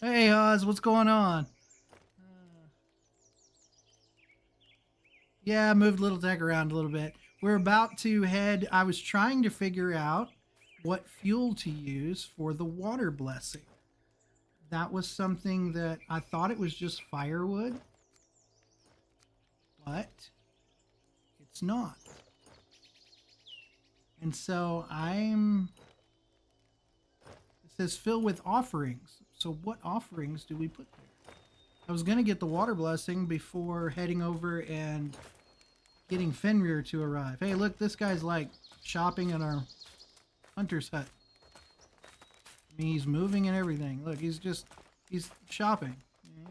Hey, Oz, what's going on? Yeah, I moved Little Tech around a little bit. We're about to head. I was trying to figure out what fuel to use for the water blessing. That was something that I thought it was just firewood, but it's not. And so it says fill with offerings. So what offerings do we put there? I was going to get the water blessing before heading over and getting Fenrir to arrive. Hey, look, this guy's like shopping in our hunter's hut. I mean, he's moving and everything. Look, he's shopping. You know?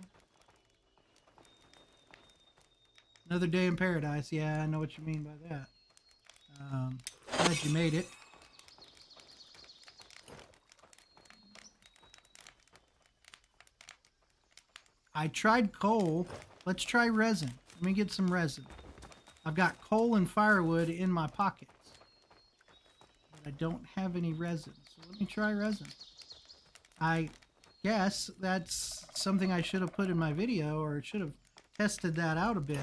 Another day in paradise. Yeah, I know what you mean by that. Glad you made it. I tried coal. Let's try resin. Let me get some resin. I've got coal and firewood in my pockets, but I don't have any resin. So let me try resin. I guess that's something I should have put in my video, or should have tested that out a bit.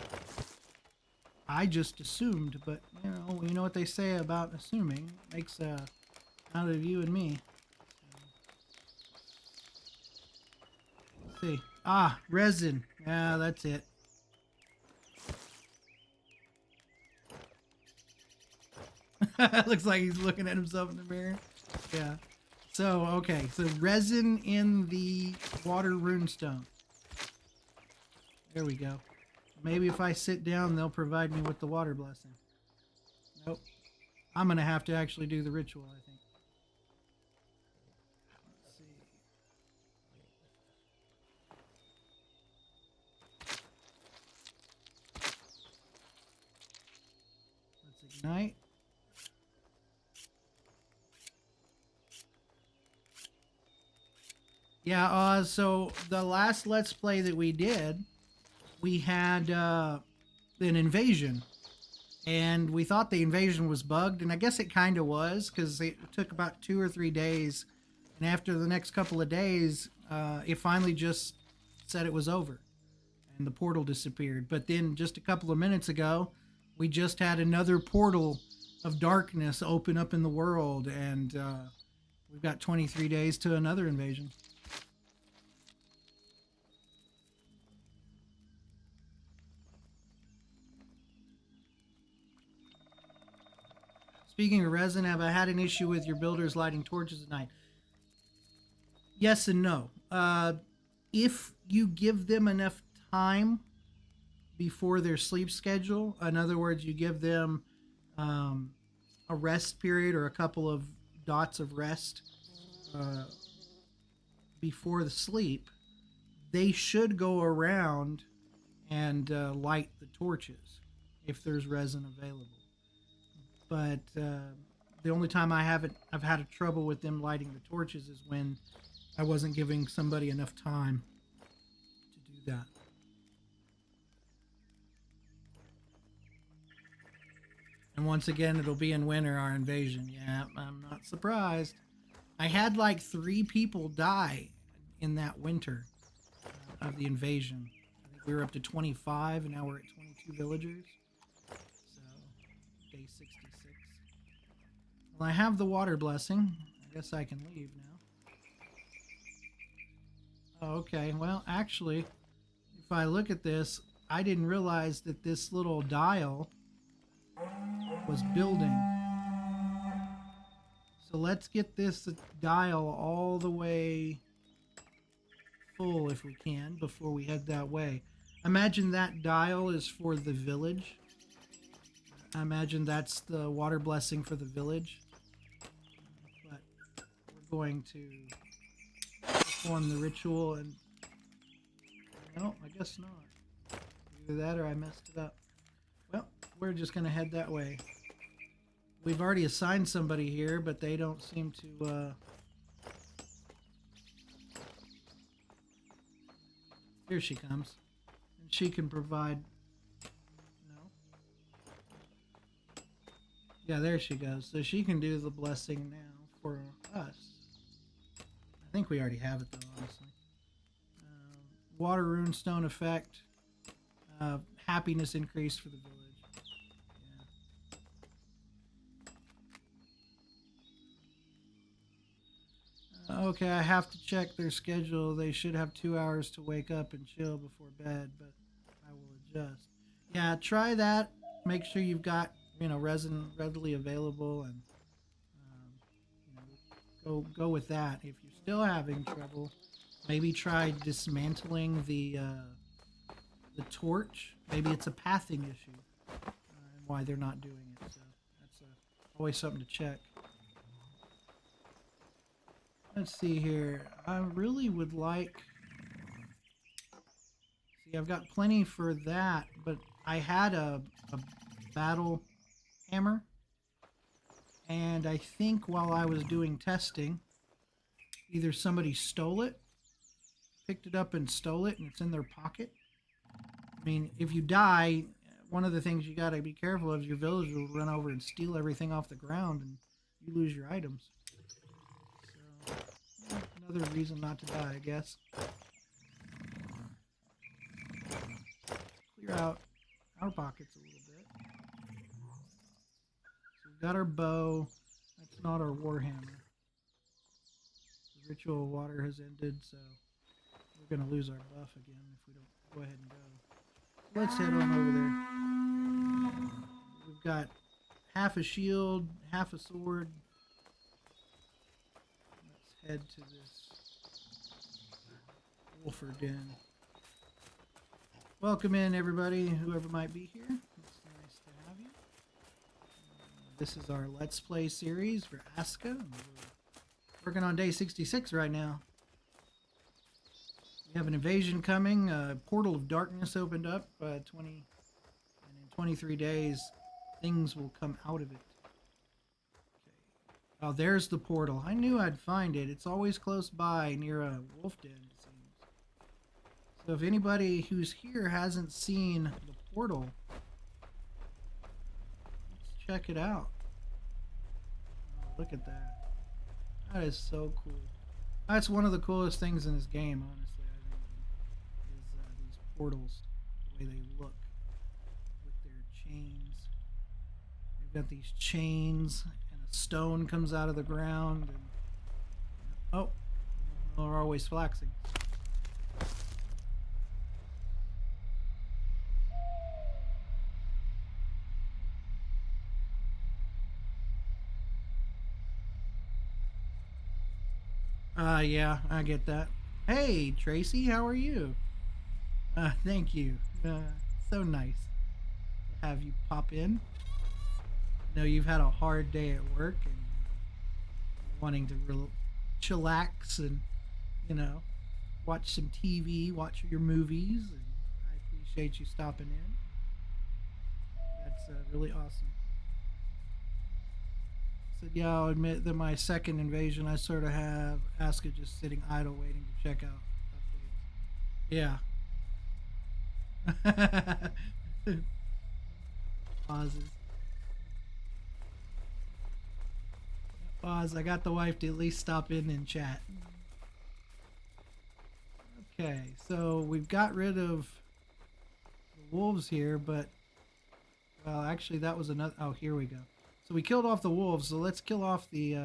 I just assumed, but you know what they say about assuming. It makes out of you and me. Let's see. Ah, resin. Yeah, that's it. Looks like he's looking at himself in the mirror. Yeah. So, okay. So, resin in the water runestone. There we go. Maybe if I sit down, they'll provide me with the water blessing. Nope. I'm going to have to actually do the ritual, I think. Let's see. Let's ignite. Yeah, so the last Let's Play that we did, we had an invasion. And we thought the invasion was bugged, and I guess it kind of was, because it took about 2 or 3 days. And after the next couple of days, it finally just said it was over. And the portal disappeared. But then just a couple of minutes ago, we just had another portal of darkness open up in the world. And we've got 23 days to another invasion. Speaking of resin, have I had an issue with your builders lighting torches at night? Yes and no. If you give them enough time before their sleep schedule, in other words, you give them a rest period or a couple of dots of rest before the sleep, they should go around and light the torches if there's resin available. But the only time I've had a trouble with them lighting the torches is when I wasn't giving somebody enough time to do that. And once again, it'll be in winter, our invasion. Yeah, I'm not surprised. I had like 3 people die in that winter of the invasion. I think we were up to 25, and now we're at 22 villagers. So, day 66. Well, I have the water blessing. I guess I can leave now. Oh, okay. Well, actually, if I look at this, I didn't realize that this little dial was building. So let's get this dial all the way full if we can before we head that way. Imagine that dial is for the village. I imagine that's the water blessing for the village. But we're going to perform the ritual and... No, I guess not. Either that or I messed it up. Well, we're just going to head that way. We've already assigned somebody here, but they don't seem to... Here she comes. And she can provide... No? Yeah, there she goes. So she can do the blessing now for us. I think we already have it, though, honestly. water runestone effect. Happiness increase for the village. Yeah. Okay, I have to check their schedule. They should have 2 hours to wake up and chill before bed, but I will adjust. Yeah, try that. Make sure you've got, resin readily available, and go with that. If you're still having trouble, maybe try dismantling the torch. Maybe it's a pathing issue, and why they're not doing it. So that's always something to check. Let's see here. I really would like... See, I've got plenty for that, but I had a battle hammer, and I think while I was doing testing, either somebody stole it, picked it up and stole it, and it's in their pocket. I mean, if you die, one of the things you got to be careful of is your village will run over and steal everything off the ground, and you lose your items. So, another reason not to die, I guess. Clear out our pockets a little bit. So we've got our bow. That's not our warhammer. The ritual of water has ended, so we're going to lose our buff again if we don't go ahead and go. Let's head on over there. We've got half a shield, half a sword. Let's head to this wolfer den. Welcome in, everybody, whoever might be here. It's nice to have you. This is our Let's Play series for Aska. We're working on day 66 right now. We have an invasion coming. Portal of Darkness opened up. 20, and in 23 days, things will come out of it. Okay. Oh, there's the portal. I knew I'd find it. It's always close by, near a wolf den, it seems. So if anybody who's here hasn't seen the portal, let's check it out. Oh, look at that. That is so cool. That's one of the coolest things in this game, honestly, I think, is these portals, the way they look with their chains. They've got these chains, and a stone comes out of the ground, and oh, we're always flaxing. Yeah, I get that. Hey, Tracy, how are you? Thank you. So nice to have you pop in. I know you've had a hard day at work and wanting to chillax and, watch some TV, watch your movies, and I appreciate you stopping in. That's really awesome. Said, yeah, I'll admit that my second invasion, I sort of have Aska just sitting idle waiting to check out updates. Yeah. Pauses. Pause. I got the wife to at least stop in and chat. Okay, so we've got rid of the wolves here, but, well, actually that was another, oh, here we go. So we killed off the wolves, so let's kill off the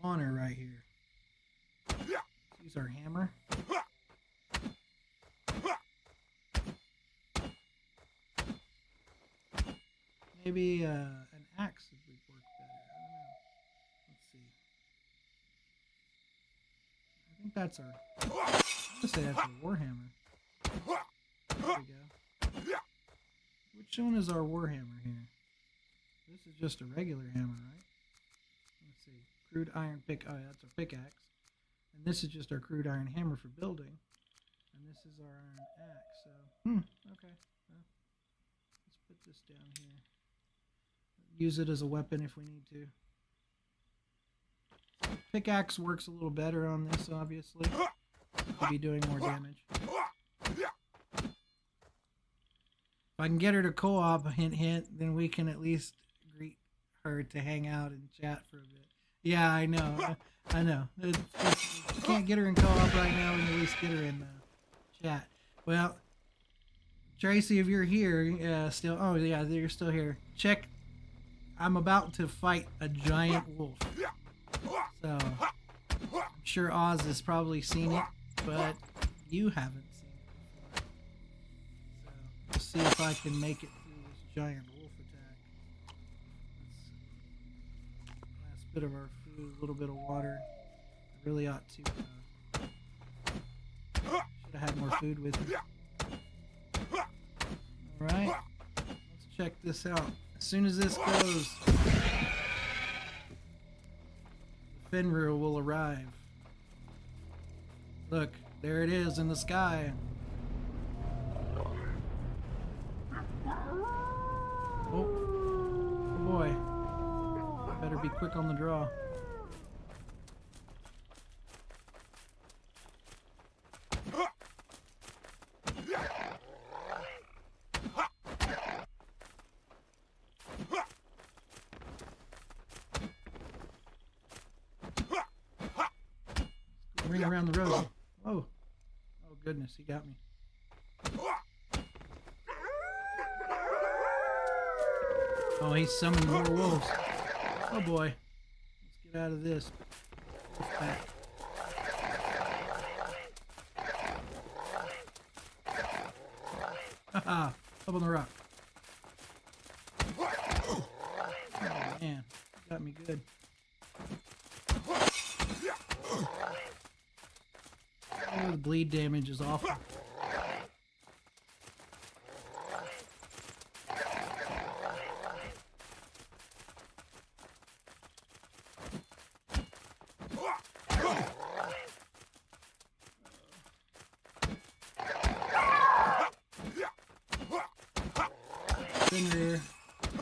spawner right here. Let's use our hammer. Maybe an axe would work better. I don't know. Let's see. I think that's our... I'm gonna say that's our warhammer. There we go. Which one is our warhammer here? This is just a regular hammer, right? Let's see. Crude iron pick. Oh, yeah, that's a pickaxe. And this is just our crude iron hammer for building. And this is our iron axe. So, okay. Well, let's put this down here. Use it as a weapon if we need to. Pickaxe works a little better on this, obviously. We'll be doing more damage. If I can get her to co-op, hint, hint, then we can at least greet her to hang out and chat for a bit. Yeah, I know. I know. You can't get her in co-op right now, we can at least get her in chat. Well, Tracy, if you're here, still, oh yeah, you're still here. Check, I'm about to fight a giant wolf. So, I'm sure Oz has probably seen it, but you haven't seen it before. So, we'll see if I can make it through this giant wolf attack. Last bit of our food, a little bit of water. I really ought to, should have had more food with me. Alright, let's check this out. As soon as this goes, the Fenrir will arrive. Look, there it is in the sky. Oh boy. Better be quick on the draw. Ring around the road. Oh. Oh goodness, he got me. Oh, he's summoned more wolves. Oh boy. Let's get out of this. Back. Haha, up on the rock. Oh man, got me good. Oh, the bleed damage is awful. Fenrir.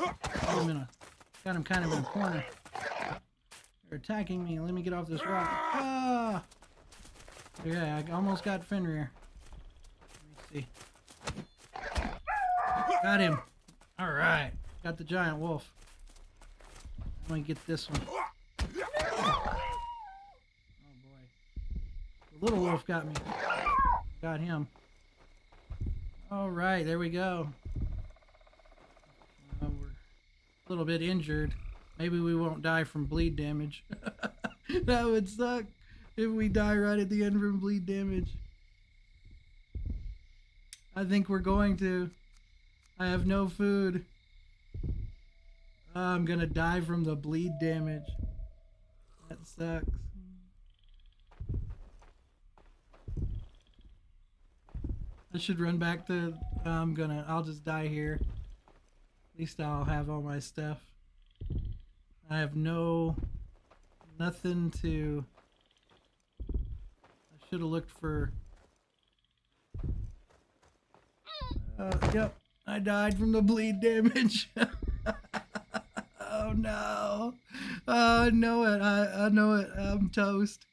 Wait a minute. Got him kind of in a corner. They're attacking me. Let me get off this rock. Ah! Yeah, I almost got Fenrir. Let me see. Got him. Alright. Got the giant wolf. Let me get this one. Oh boy. The little wolf got me. Got him. Alright, there we go. We're a little bit injured. Maybe we won't die from bleed damage. That would suck if we die right at the end from bleed damage. I think we're going to. I have no food. I'm gonna die from the bleed damage. That sucks. I should run back to, I'll just die here. At least I'll have all my stuff. I have nothing to, I should have looked for, yep, I died from the bleed damage. Oh no. I know it, I know it, I'm toast.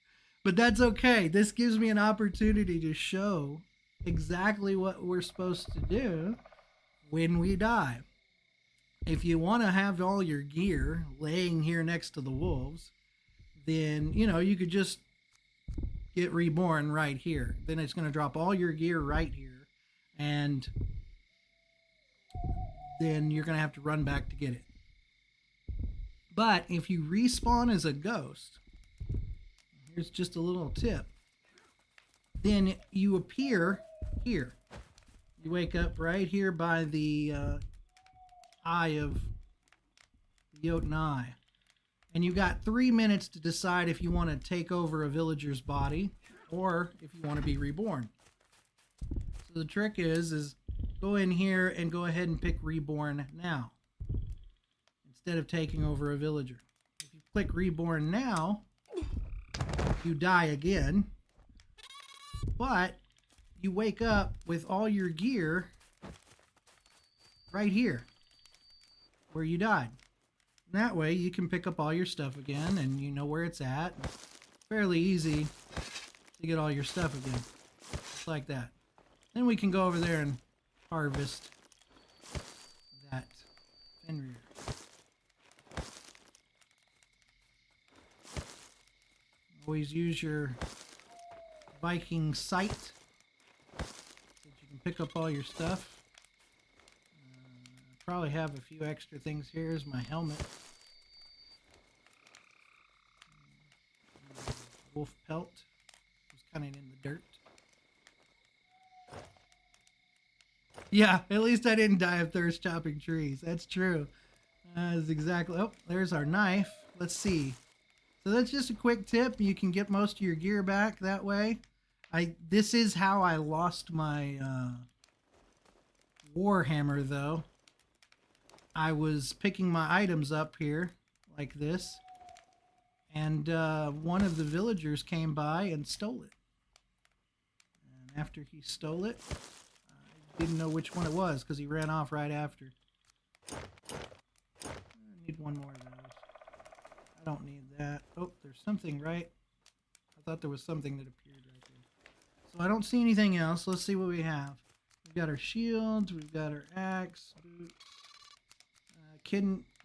But that's okay, this gives me an opportunity to show exactly what we're supposed to do when we die. If you want to have all your gear laying here next to the wolves, then, you know, you could just get reborn right here. Then it's going to drop all your gear right here, and then you're going to have to run back to get it. But if you respawn as a ghost, here's just a little tip, then you appear here. You wake up right here by the eye of the Jotun Eye. And you got 3 minutes to decide if you want to take over a villager's body or if you want to be reborn. So the trick is go in here and go ahead and pick reborn now instead of taking over a villager. If you click reborn now, you die again, but you wake up with all your gear right here where you died. And that way you can pick up all your stuff again and you know where it's at. It's fairly easy to get all your stuff again. Just like that. Then we can go over there and harvest that Fenrir. Always use your Viking sight, so that you can pick up all your stuff. Probably have a few extra things here. Here's my helmet. Wolf pelt. It was kind of in the dirt. Yeah, at least I didn't die of thirst chopping trees. That's true. That's exactly. Oh, there's our knife. Let's see. So that's just a quick tip. You can get most of your gear back that way. This is how I lost my Warhammer, though. I was picking my items up here like this, and one of the villagers came by and stole it. And after he stole it, I didn't know which one it was because he ran off right after. I need one more of those. I don't need that. Oh, there's something right. I thought there was something that appeared right there. So I don't see anything else. Let's see what we have. We've got our shields. We've got our axe, boots.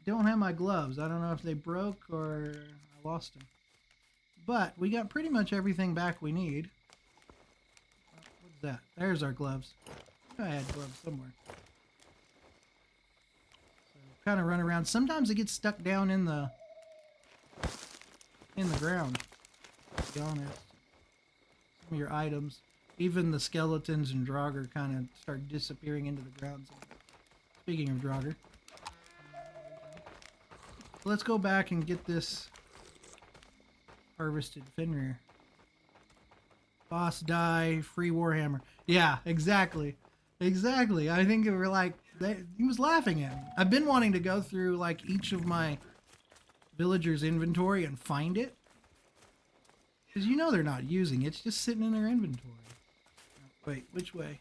Don't have my gloves. I don't know if they broke or I lost them. But we got pretty much everything back we need. What's that? There's our gloves. I had gloves somewhere. So kind of run around. Sometimes it gets stuck down in the ground, to be honest. Some of your items, even the skeletons and Draugr, kind of start disappearing into the ground. Speaking of Draugr. Let's go back and get this harvested Fenrir. Boss die, free Warhammer. Yeah, exactly. Exactly. I think they were like, he was laughing at me. I've been wanting to go through like each of my villagers' inventory and find it. Because you know they're not using it. It's just sitting in their inventory. Wait, which way?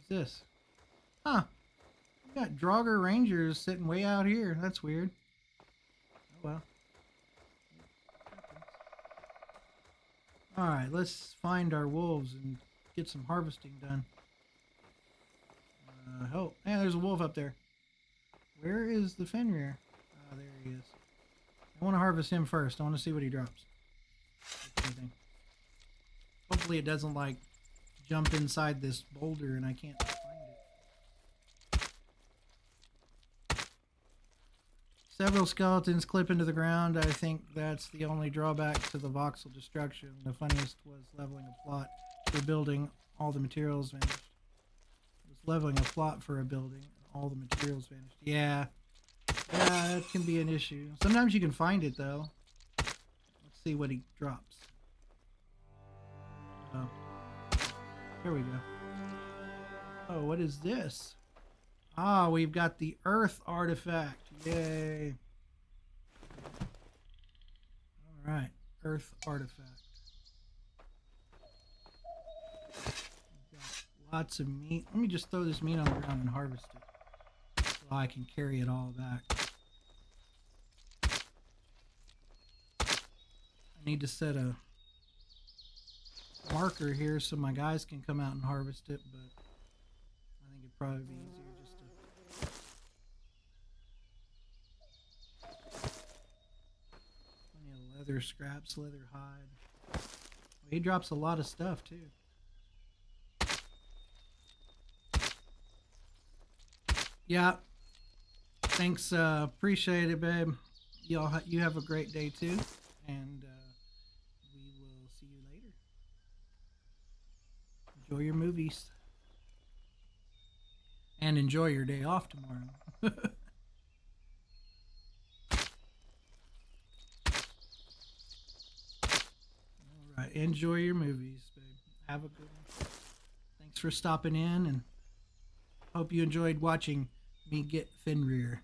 This? Huh. We got Draugr Rangers sitting way out here. That's weird. Oh well. Alright, let's find our wolves and get some harvesting done. Oh, yeah, there's a wolf up there. Where is the Fenrir? Oh, there he is. I want to harvest him first. I want to see what he drops. Hopefully it doesn't, like, jump inside this boulder and I can't find it. Several skeletons clip into the ground. I think that's the only drawback to the voxel destruction. The funniest was leveling a plot for building. All the materials vanished. It was leveling a plot for a building. All the materials vanished. Yeah. Yeah, that can be an issue. Sometimes you can find it though. Let's see what he drops. Oh. Here we go. Oh, what is this? Ah, we've got the Earth artifact. Yay. Alright, Earth artifact. We've got lots of meat. Let me just throw this meat on the ground and harvest it so I can carry it all back. I need to set a marker here so my guys can come out and harvest it, but I think it'd probably be easier just to plenty of leather scraps, leather hide. Well, he drops a lot of stuff too. Yeah, thanks, appreciate it, babe. You have a great day too, and we will see you later. Enjoy your movies. And enjoy your day off tomorrow. Alright, enjoy your movies, babe. Have a good one. Thanks for stopping in, and hope you enjoyed watching me get Fenrir.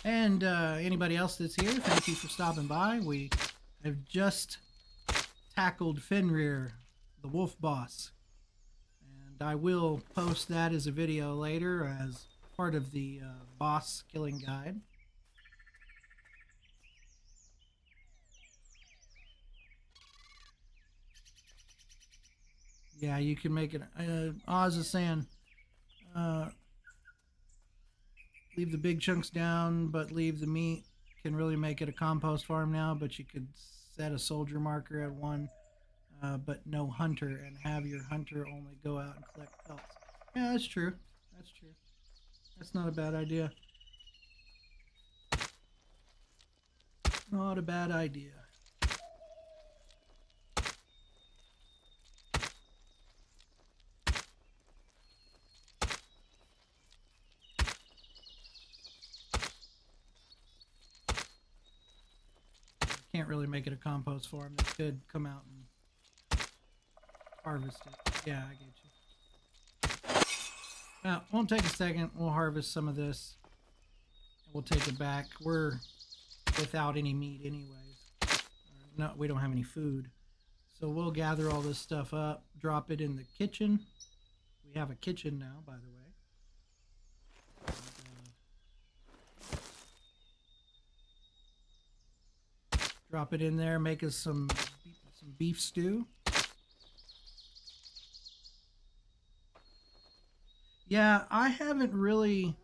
And anybody else that's here, thank you for stopping by. We have just tackled Fenrir, the wolf boss. And I will post that as a video later, as part of the boss killing guide. Yeah, you can make it. Oz is saying, leave the big chunks down, but leave the meat. Can really make it a compost farm now, but you could set a soldier marker at one, but no hunter, and have your hunter only go out and collect pelts. Yeah, that's true. That's true. That's not a bad idea. Not a bad idea. Can't really make it a compost farm. That could come out and harvest it. Yeah, I get you. Won't take a second. We'll harvest some of this. We'll take it back. We're without any meat anyways. No, we don't have any food. So we'll gather all this stuff up, drop it in the kitchen. We have a kitchen now, by the way. Drop it in there, make us some beef stew. Yeah, I haven't really,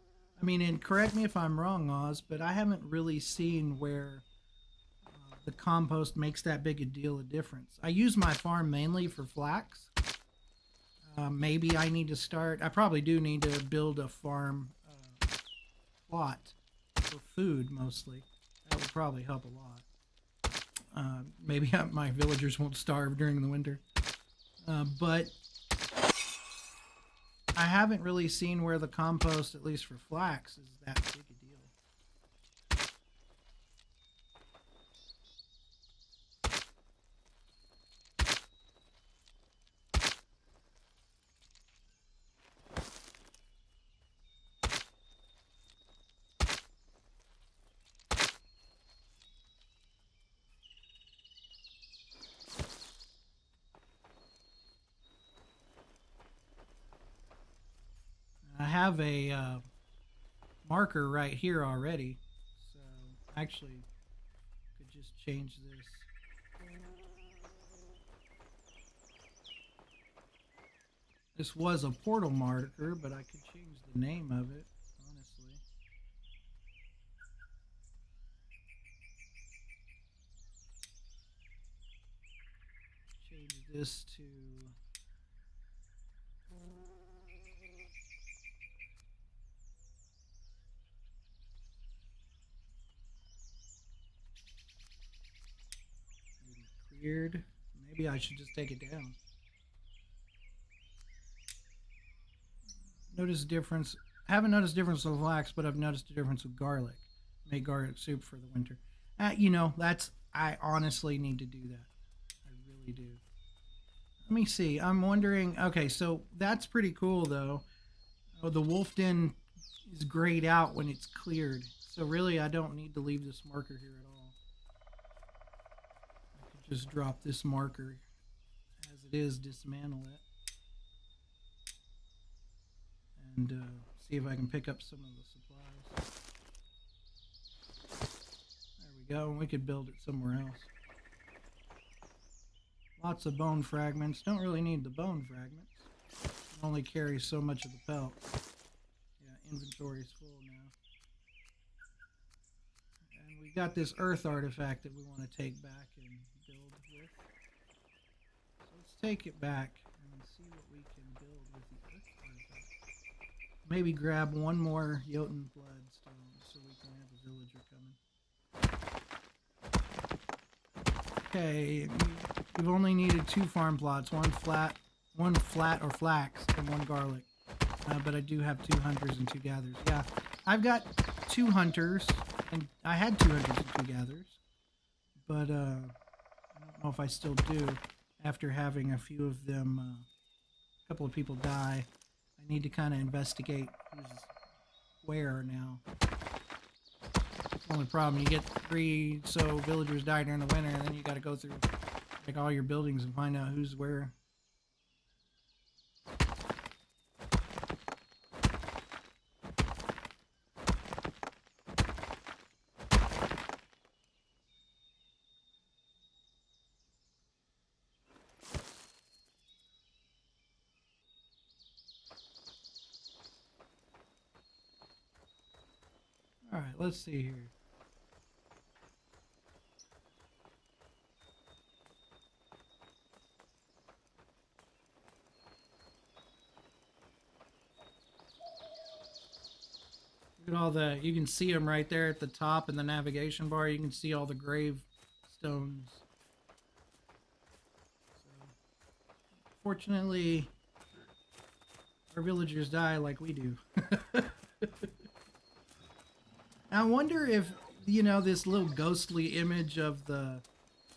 I mean, and correct me if I'm wrong, Oz, but I haven't really seen where the compost makes that big a deal of difference. I use my farm mainly for flax. Maybe I need to start, I probably do need to build a farm plot for food mostly. That would probably help a lot. Maybe my villagers won't starve during the winter. But I haven't really seen where the compost, at least for flax, is that big a deal. I have a marker right here already, so actually could just change this. This was a portal marker, but I could change the name of it, honestly. Change this to weird. Maybe I should just take it down. Notice a difference. I haven't noticed a difference with flax, but I've noticed a difference with garlic. Make garlic soup for the winter. You know, I honestly need to do that. I really do. Let me see. I'm wondering. Okay, so that's pretty cool, though. Oh, the wolf den is grayed out when it's cleared. So really, I don't need to leave this marker here at all. I could just drop this marker as it is, dismantle it, and see if I can pick up some of the supplies. There we go. And we could build it somewhere else. Lots of bone fragments. Don't really need the bone fragments. Only carry so much of the pelt. Yeah, inventory is full now. And we got this earth artifact that we want to take back and build with. So let's take it back and see what we can build with the earth artifact. Maybe grab one more Jotun bloodstone so we can have a villager coming. Okay, we've only needed 2 farm plots, one flat or flax, and 1 garlic. But I do have 2 hunters and 2 gatherers. Yeah, I've got 2 hunters, and I had 2 hunters and 2 gatherers. But I don't know if I still do after having a few of them, a couple of people die. I need to kind of investigate who's where now. That's the only problem. You get 3 so villagers die during the winter, and then you got to go through like all your buildings and find out who's where. All right, let's see here. Look at all the, you can see them right there at the top in the navigation bar. You can see all the grave stones. So, fortunately, our villagers die like we do. I wonder if, you know, this little ghostly image of the,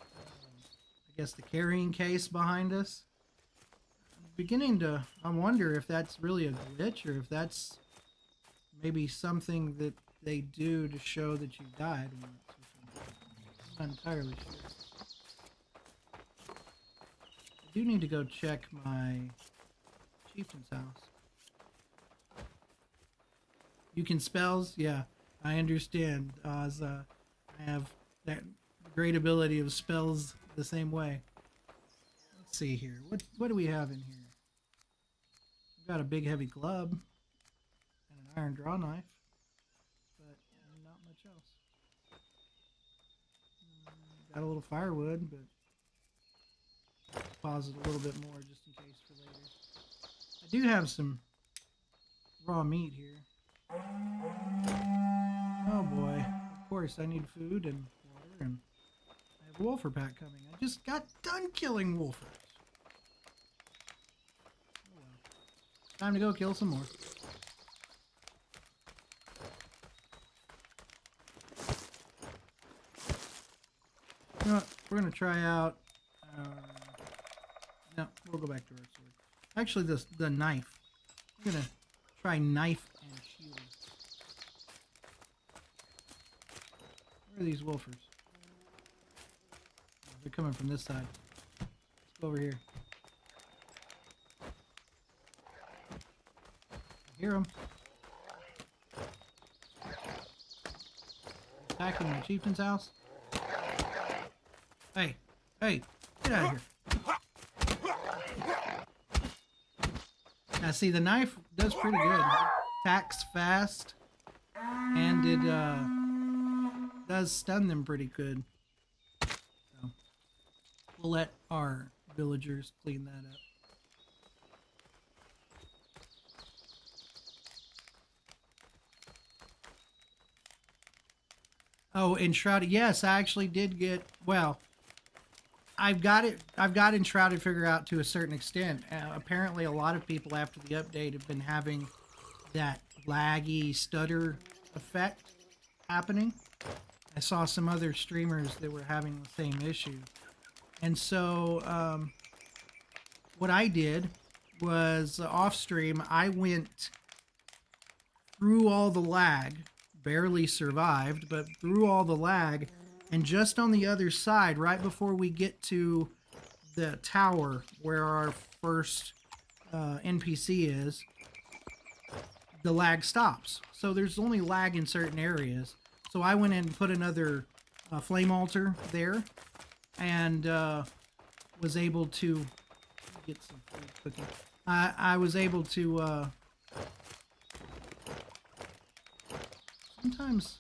I guess the carrying case behind us. I'm beginning to, I wonder if that's really a glitch or if that's maybe something that they do to show that you died once. I'm not entirely sure. I do need to go check my chieftain's house. You can spells? Yeah, I understand. I have that great ability of spells the same way. Let's see here. What do we have in here? We've got a big heavy club and an iron draw knife, but not much else. Got a little firewood, but pause it a little bit more just in case for later. I do have some raw meat here. Oh boy. Of course, I need food and water, and I have a wolfer pack coming. I just got done killing wolfers. Oh well. Time to go kill some more. You know what? We're going to try out... no, we'll go back to our sword. Actually, the knife. We're going to try knife and shield. Where are these wolfers? Oh, they're coming from this side. Let's go over here. I hear them. Attacking my chieftain's house. Hey, hey, get out of here. Now see, the knife does pretty good. Attacks fast, and it does stun them pretty good. So we'll let our villagers clean that up. Oh, enshrouded. Yes, I actually did get, well, I've got enshrouded figure out to a certain extent. Apparently a lot of people after the update have been having that laggy stutter effect happening. I saw some other streamers that were having the same issue. And so what I did was off stream, I went through all the lag, barely survived, but through all the lag, and just on the other side, right before we get to the tower where our first NPC is, the lag stops. So there's only lag in certain areas. So I went in and put another flame altar there, and was able to get some food cooking. I was able to sometimes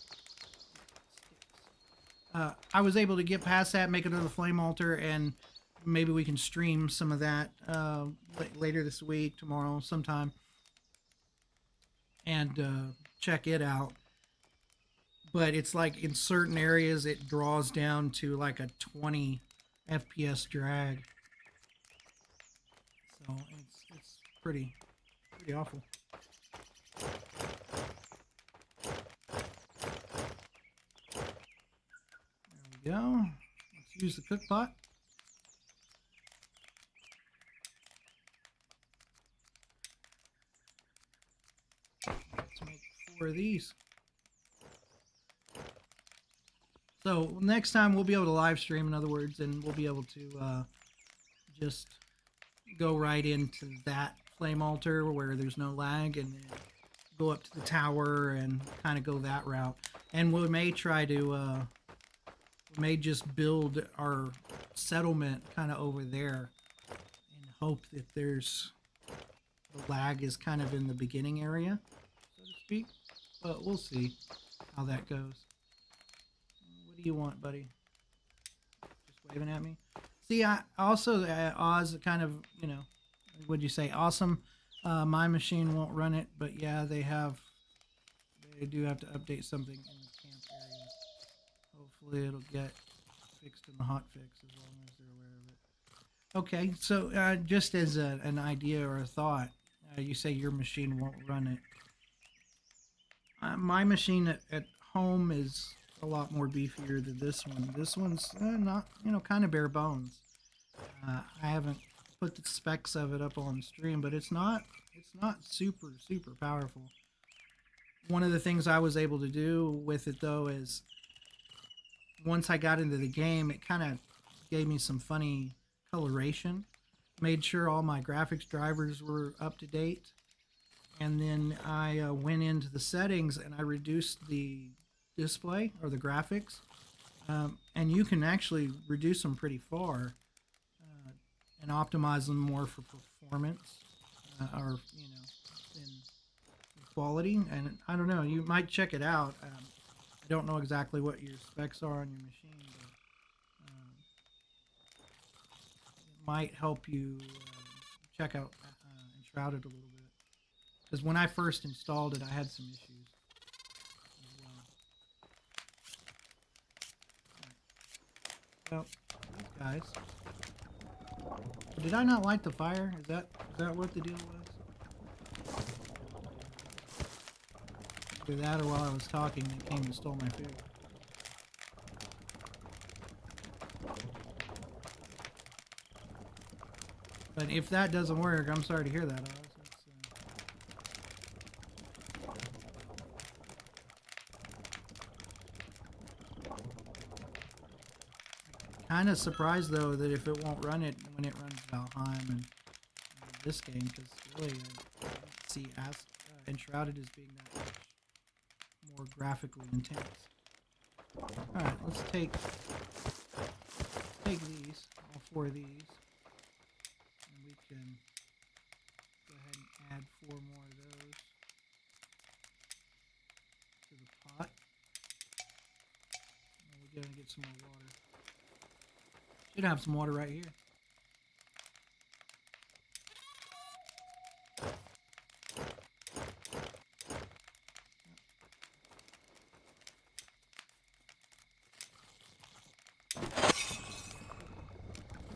I was able to get past that, make another flame altar, and maybe we can stream some of that later this week, tomorrow, sometime, and check it out. But it's like in certain areas it draws down to like a 20 FPS drag. So it's pretty awful. There we go. Let's use the cook pot. Let's make 4 of these. So next time we'll be able to live stream, in other words, and we'll be able to just go right into that flame altar where there's no lag, and then go up to the tower and kind of go that route. And we may try to, we may just build our settlement kind of over there and hope that there's, the lag is kind of in the beginning area, so to speak. But we'll see. how that goes. What do you want, buddy? Just waving at me. See, I also Oz kind of, you know, would you say awesome? My machine won't run it, but yeah, they do have to update something in the camp area. Hopefully, it'll get fixed in the hot fix as long as they're aware of it. Okay, so just as an idea or a thought, you say your machine won't run it. My machine at home is a lot more beefier than this one. This one's not, you know, kind of bare bones. I haven't put the specs of it up on stream, but it's not super powerful. One of the things I was able to do with it though is once I got into the game, it kind of gave me some funny coloration. Made sure all my graphics drivers were up to date. And then I went into the settings and I reduced the display or the graphics. And you can actually reduce them pretty far and optimize them more for performance or, you know, in quality. And I don't know, you might check it out. I don't know exactly what your specs are on your machine, but it might help you check out Enshrouded a little bit. Because when I first installed it, I had some issues as well. Well, these guys. Did I not light the fire? Is that what the deal was? Either that or while I was talking, they came and stole my food. But if that doesn't work, I'm sorry to hear that, Oz. Kind of surprised though that if it won't run it when it runs Valheim and this game, because really I don't see Aska Enshrouded as being that much more graphically intense. All right, let's take these, all 4 of these, and we can go ahead and add 4 more of those to the pot. And we're gonna get some more water. Should have some water right here.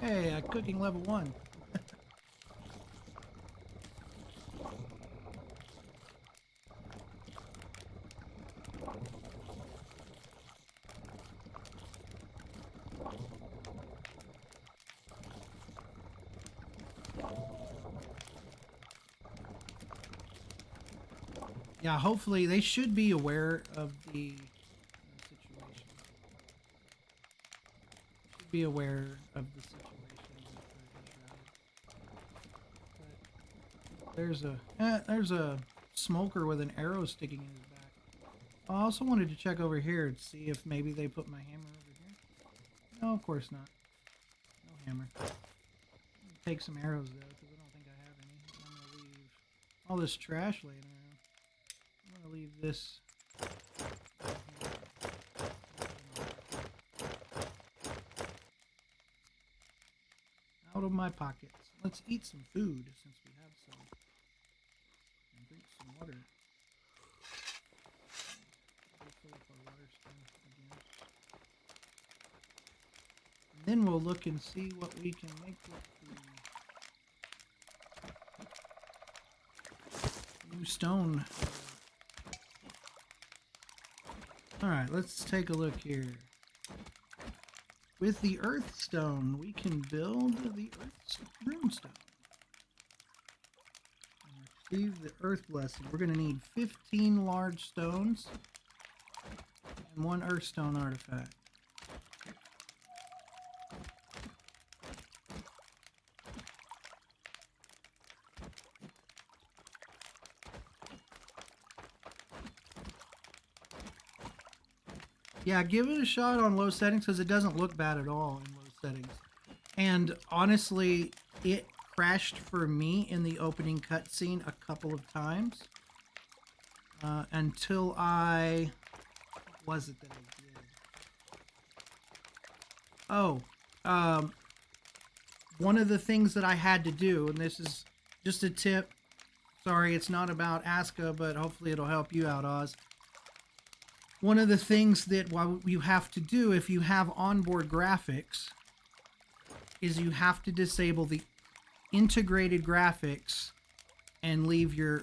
Hey, cooking level 1. Yeah, hopefully they should be aware of the situation. Should be aware of the situation. But there's a smoker with an arrow sticking in his back. I also wanted to check over here to see if maybe they put my hammer over here. No, of course not. No hammer. Take some arrows though, because I don't think I have any. I'm gonna leave all this trash laying around. I'm gonna leave this out of my pockets. Let's eat some food since we have some. And drink some water. Fill up our water again. And then we'll look and see what we can make with the new stone. Alright, let's take a look here. With the earth stone, we can build the earth runestone. And receive the earth blessing. We're going to need 15 large stones and 1 earth stone artifact. Yeah, give it a shot on low settings because it doesn't look bad at all in low settings. And honestly, it crashed for me in the opening cutscene a couple of times until I was it that I did? Oh, um, one of the things that I had to do, and this is just a tip. Sorry, it's not about Aska, but hopefully it'll help you out, Oz. One of the things that you have to do if you have onboard graphics is you have to disable the integrated graphics and leave your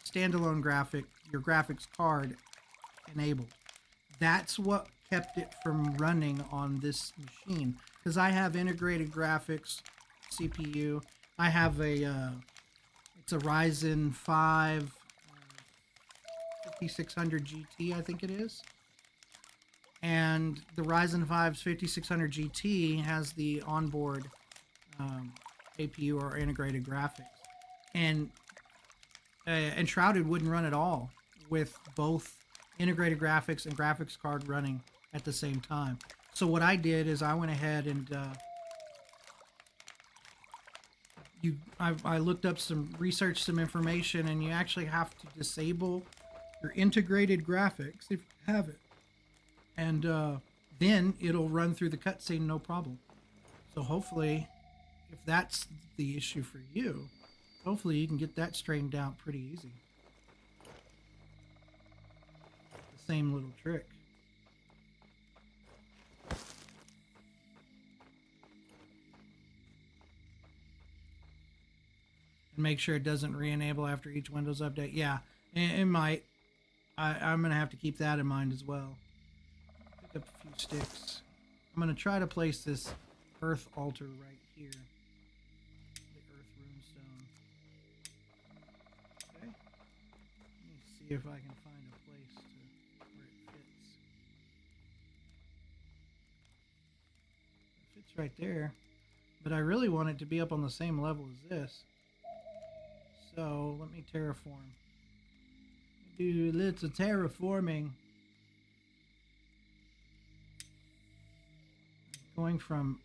standalone your graphics card enabled. That's what kept it from running on this machine, because I have integrated graphics CPU. I have it's a Ryzen 5 5600 GT, I think it is. And the Ryzen 5's 5600 GT has the onboard APU or integrated graphics. And Shrouded wouldn't run at all with both integrated graphics and graphics card running at the same time. So what I did is I went ahead and I looked up researched some information, and you actually have to disable your integrated graphics if you have it, and then it'll run through the cutscene no problem. So hopefully, if that's the issue for you, hopefully you can get that straightened out pretty easy. The same little trick. And make sure it doesn't re-enable after each Windows update. Yeah, it might. I'm going to have to keep that in mind as well. Pick up a few sticks. I'm going to try to place this earth altar right here. The earth runestone. Okay. Let me see if I can find a place where it fits. It fits right there. But I really want it to be up on the same level as this. So let me terraform. Do a little terraforming. Going from.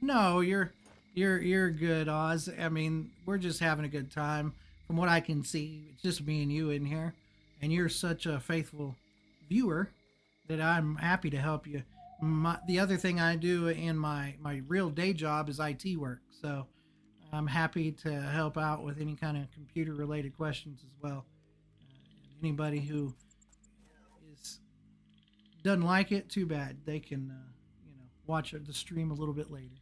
No, you're good, Oz. I mean, we're just having a good time. From what I can see, it's just me and you in here, and you're such a faithful viewer that I'm happy to help you. The other thing I do in my real day job is IT work, so I'm happy to help out with any kind of computer related questions as well. Anybody who doesn't like it, too bad. They can watch the stream a little bit later.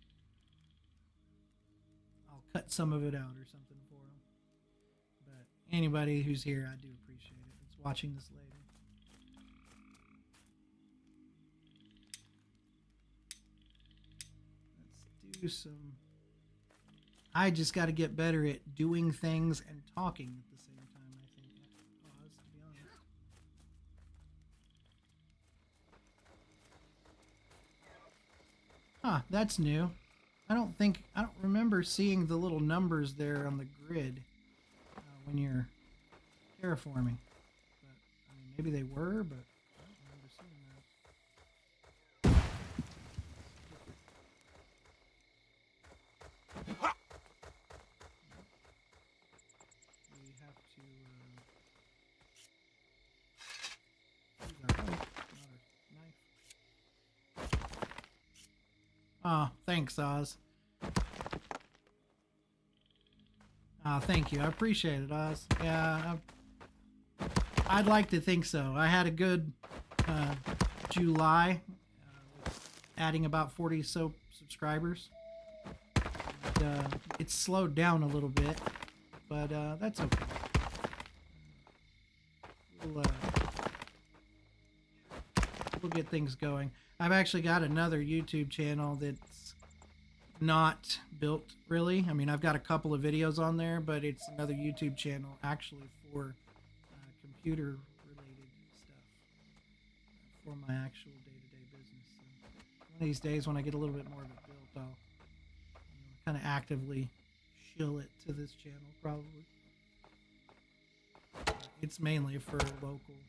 I'll cut some of it out or something for them. But anybody who's here, I do appreciate it. That's watching this later. Let's do some. I just got to get better at doing things and talking at the same time, I think. To be honest. Huh, that's new. I don't remember seeing the little numbers there on the grid when you're terraforming. But, I mean, maybe they were, but I don't remember seeing that. Oh, thanks, Oz. Oh, thank you. I appreciate it, Oz. Yeah, I'd like to think so. I had a good July, adding about 40 subscribers. And, it's slowed down a little bit, but that's okay. We'll get things going. I've actually got another YouTube channel that's not built really. I mean, I've got a couple of videos on there, but it's another YouTube channel actually for computer related stuff for my actual day-to-day business. So one of these days when I get a little bit more of it built, I'll kind of actively shill it to this channel probably. It's mainly for local people.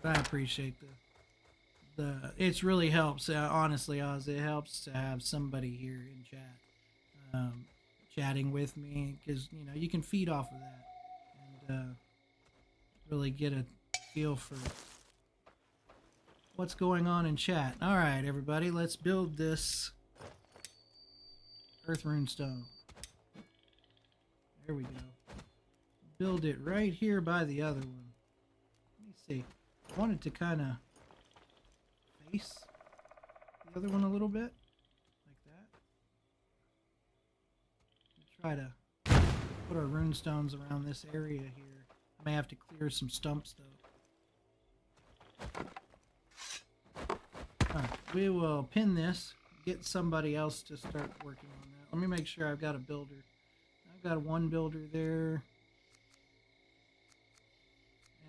I appreciate the It's really helps. Honestly, Oz, it helps to have somebody here in chat, um, chatting with me, because you can feed off of that and really get a feel for what's going on in chat. All right, everybody, let's build this earth rune stone. There we go. Build it right here by the other one. Let me see. I wanted to kind of face the other one a little bit, like that. Try to put our rune stones around this area here. I may have to clear some stumps though. Alright, we will pin this, get somebody else to start working on that. Let me make sure I've got a builder. I've got one builder there.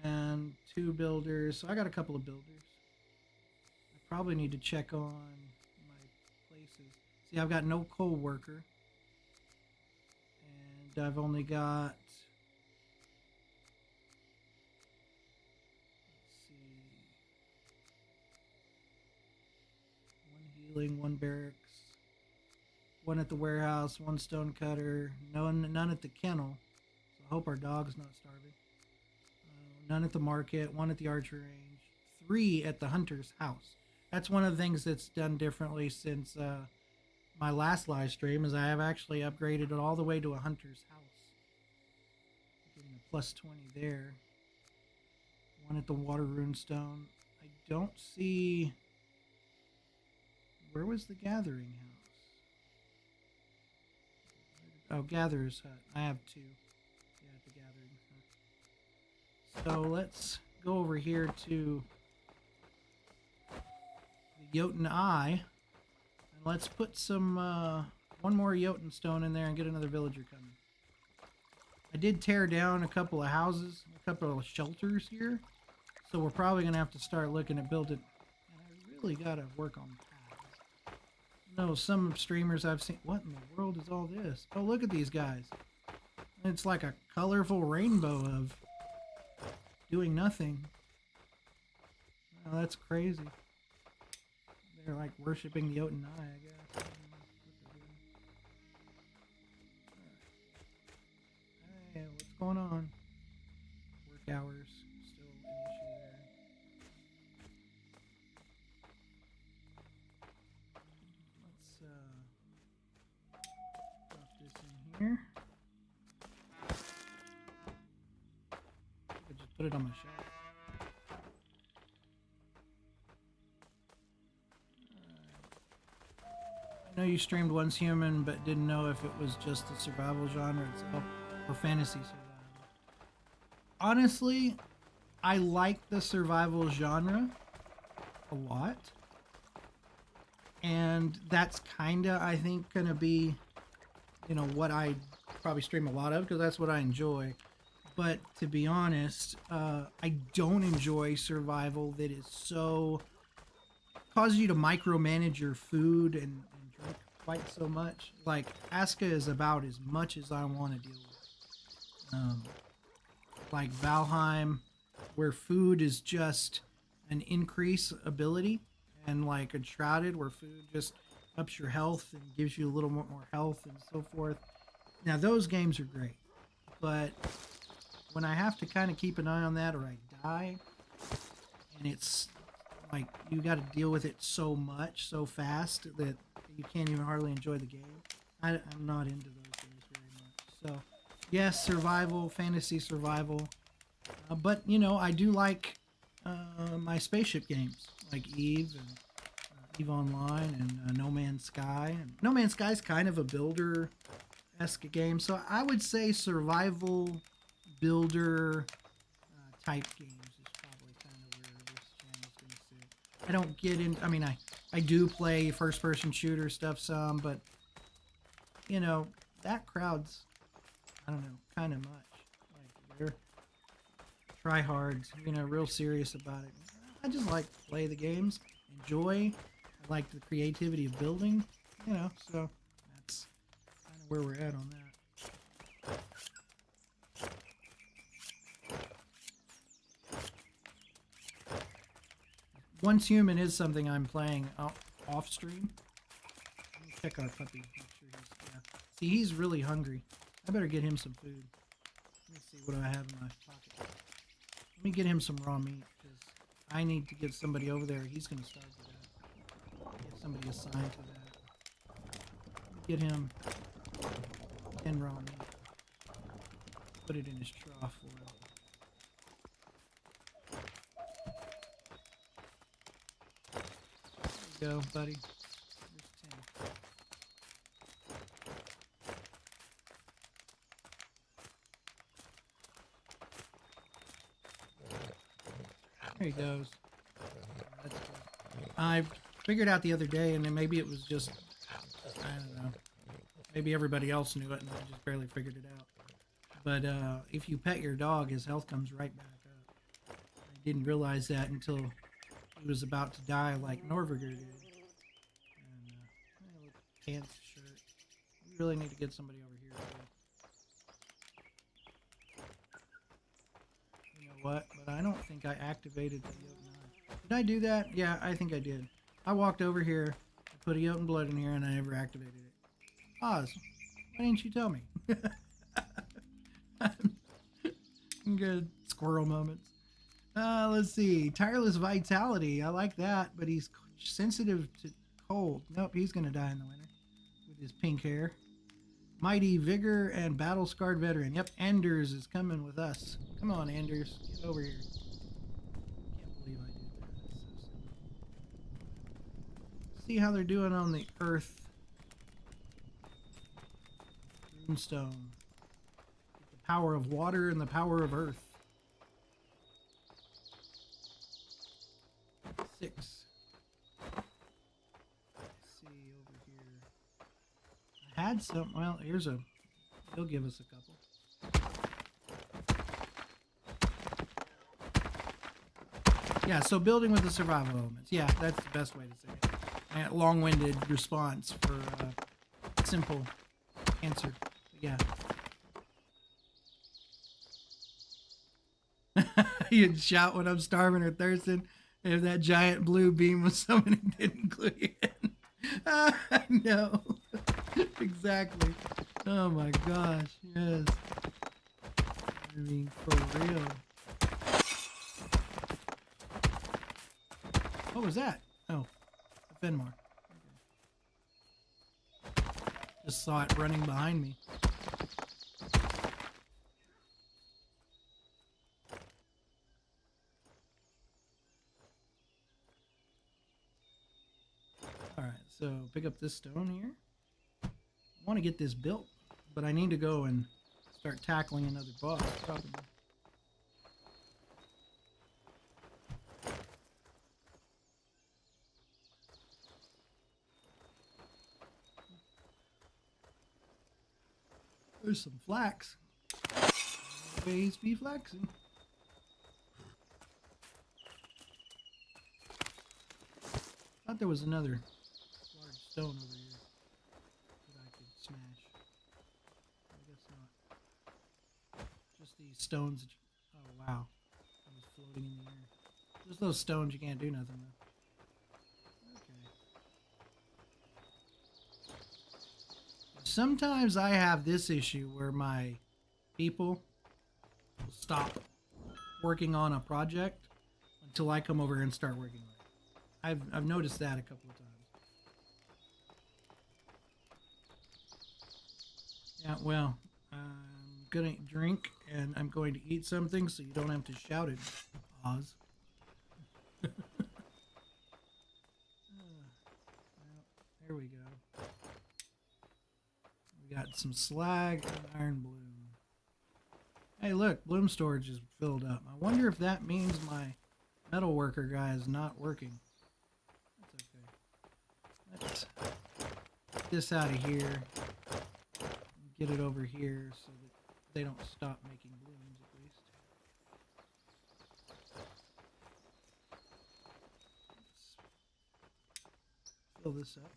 And 2 builders. So I got a couple of builders. I probably need to check on my places. See, I've got no coal worker. And I've only got... Let's see... 1 healing, 1 barracks. 1 at the warehouse, 1 stone cutter. None at the kennel. So I hope our dog's not starving. None at the market, 1 at the archer range, 3 at the hunter's house. That's one of the things that's done differently since my last live stream, is I have actually upgraded it all the way to a hunter's house. Getting a plus 20 there. 1 at the water rune stone. I don't see... Where was the gathering house? Oh, gatherer's hut. I have 2. Yeah, at the gathering hut. So let's go over here to the Jotun Eye, and let's put some 1 more Jotun stone in there and get another villager coming. I did tear down a couple of houses, a couple of shelters here, so we're probably gonna have to start looking at building. And I really gotta work on paths. No, some streamers I've seen. What in the world is all this? Oh, look at these guys! It's like a colorful rainbow of doing nothing. Oh, that's crazy. They're like worshiping the Jotun Eye, I guess. Hey, what's going on? Work hours still an issue there. Let's drop this in here. I just put it on my shelf. I know you streamed Once Human, but didn't know if it was just the survival genre itself or fantasy survival. Honestly, I like the survival genre a lot. And that's kinda, I think, gonna be, what I probably stream a lot of, because that's what I enjoy. But to be honest, I don't enjoy survival that is so... causes you to micromanage your food and drink quite so much. Like, Aska is about as much as I want to deal with. Like Valheim, where food is just an increase ability, and like Enshrouded, where food just ups your health and gives you a little more health and so forth. Now, those games are great, but when I have to kind of keep an eye on that or I die, and it's like you got to deal with it so much, so fast, that you can't even hardly enjoy the game. I'm not into those games very much. So, yes, survival, fantasy survival. But, I do like my spaceship games, like Eve and Eve Online and No Man's Sky. And No Man's Sky is kind of a builder-esque game. So I would say survival builder type games is probably kind of where this channel is going to sit. I don't get in. I mean, I do play first-person shooter stuff some, but that crowd's, I don't know, kind of much. Like, they're tryhards, real serious about it. I just like to play the games, enjoy. I like the creativity of building, so that's kind of where we're at on that. Once Human is something I'm playing off stream. Let me check our puppy. Make sure yeah. See, he's really hungry. I better get him some food. Let me see what I have in my pocket. Let me get him some raw meat, because I need to get somebody over there. He's going to starve to death. Get somebody assigned to that. Get him 10 raw meat. Put it in his trough for him. There you go, buddy. There's 10. There he goes. That's good. I figured out the other day, and then maybe it was just, I don't know. Maybe everybody else knew it, and I just barely figured it out. But if you pet your dog, his health comes right back up. I didn't realize that until he was about to die, like Norberger did. And look, pants, shirt. We really need to get somebody over here. You know what? But I don't think I activated the Jotun. Did I do that? Yeah, I think I did. I walked over here, I put a Jotun blood in here, and I never activated it. Oz, why didn't you tell me? Good squirrel moments. Let's see. Tireless vitality. I like that, but he's sensitive to cold. Nope, he's gonna die in the winter with his pink hair. Mighty vigor and battle scarred veteran. Yep, Anders is coming with us. Come on, Anders, get over here. Can't believe I did that. That's so silly. See how they're doing on the earth. Runestone. Power of water and the power of earth. 6. Let's see over here. I had some. Well, here's a. He'll give us a couple. Yeah, so building with the survival elements. Yeah, that's the best way to say it. And long-winded response for a simple answer. Yeah. You'd shout when I'm starving or thirsting if that giant blue beam was somebody didn't glue you in. No. Exactly. Oh my gosh. Yes. I mean, for real. What was that? Oh, a Fenmar. Okay. Just saw it running behind me. Alright, so pick up this stone here. I want to get this built, but I need to go and start tackling another boss, probably. There's some flax. Always be flaxing. Thought there was another large stone over here that I could smash. I guess not. Just these stones. Oh wow, I was floating in the air. Just those stones, you can't do nothing with. Okay. Sometimes I have this issue where my people will stop working on a project until I come over and start working on it. I've noticed that a couple of times. Yeah, well, I'm gonna drink and I'm going to eat something so you don't have to shout it, Oz. Well, there we go. We got some slag and iron bloom. Hey, look, bloom storage is filled up. I wonder if that means my metal worker guy is not working. Let's get this out of here. Get it over here so that they don't stop making blooms at least. Let's fill this up.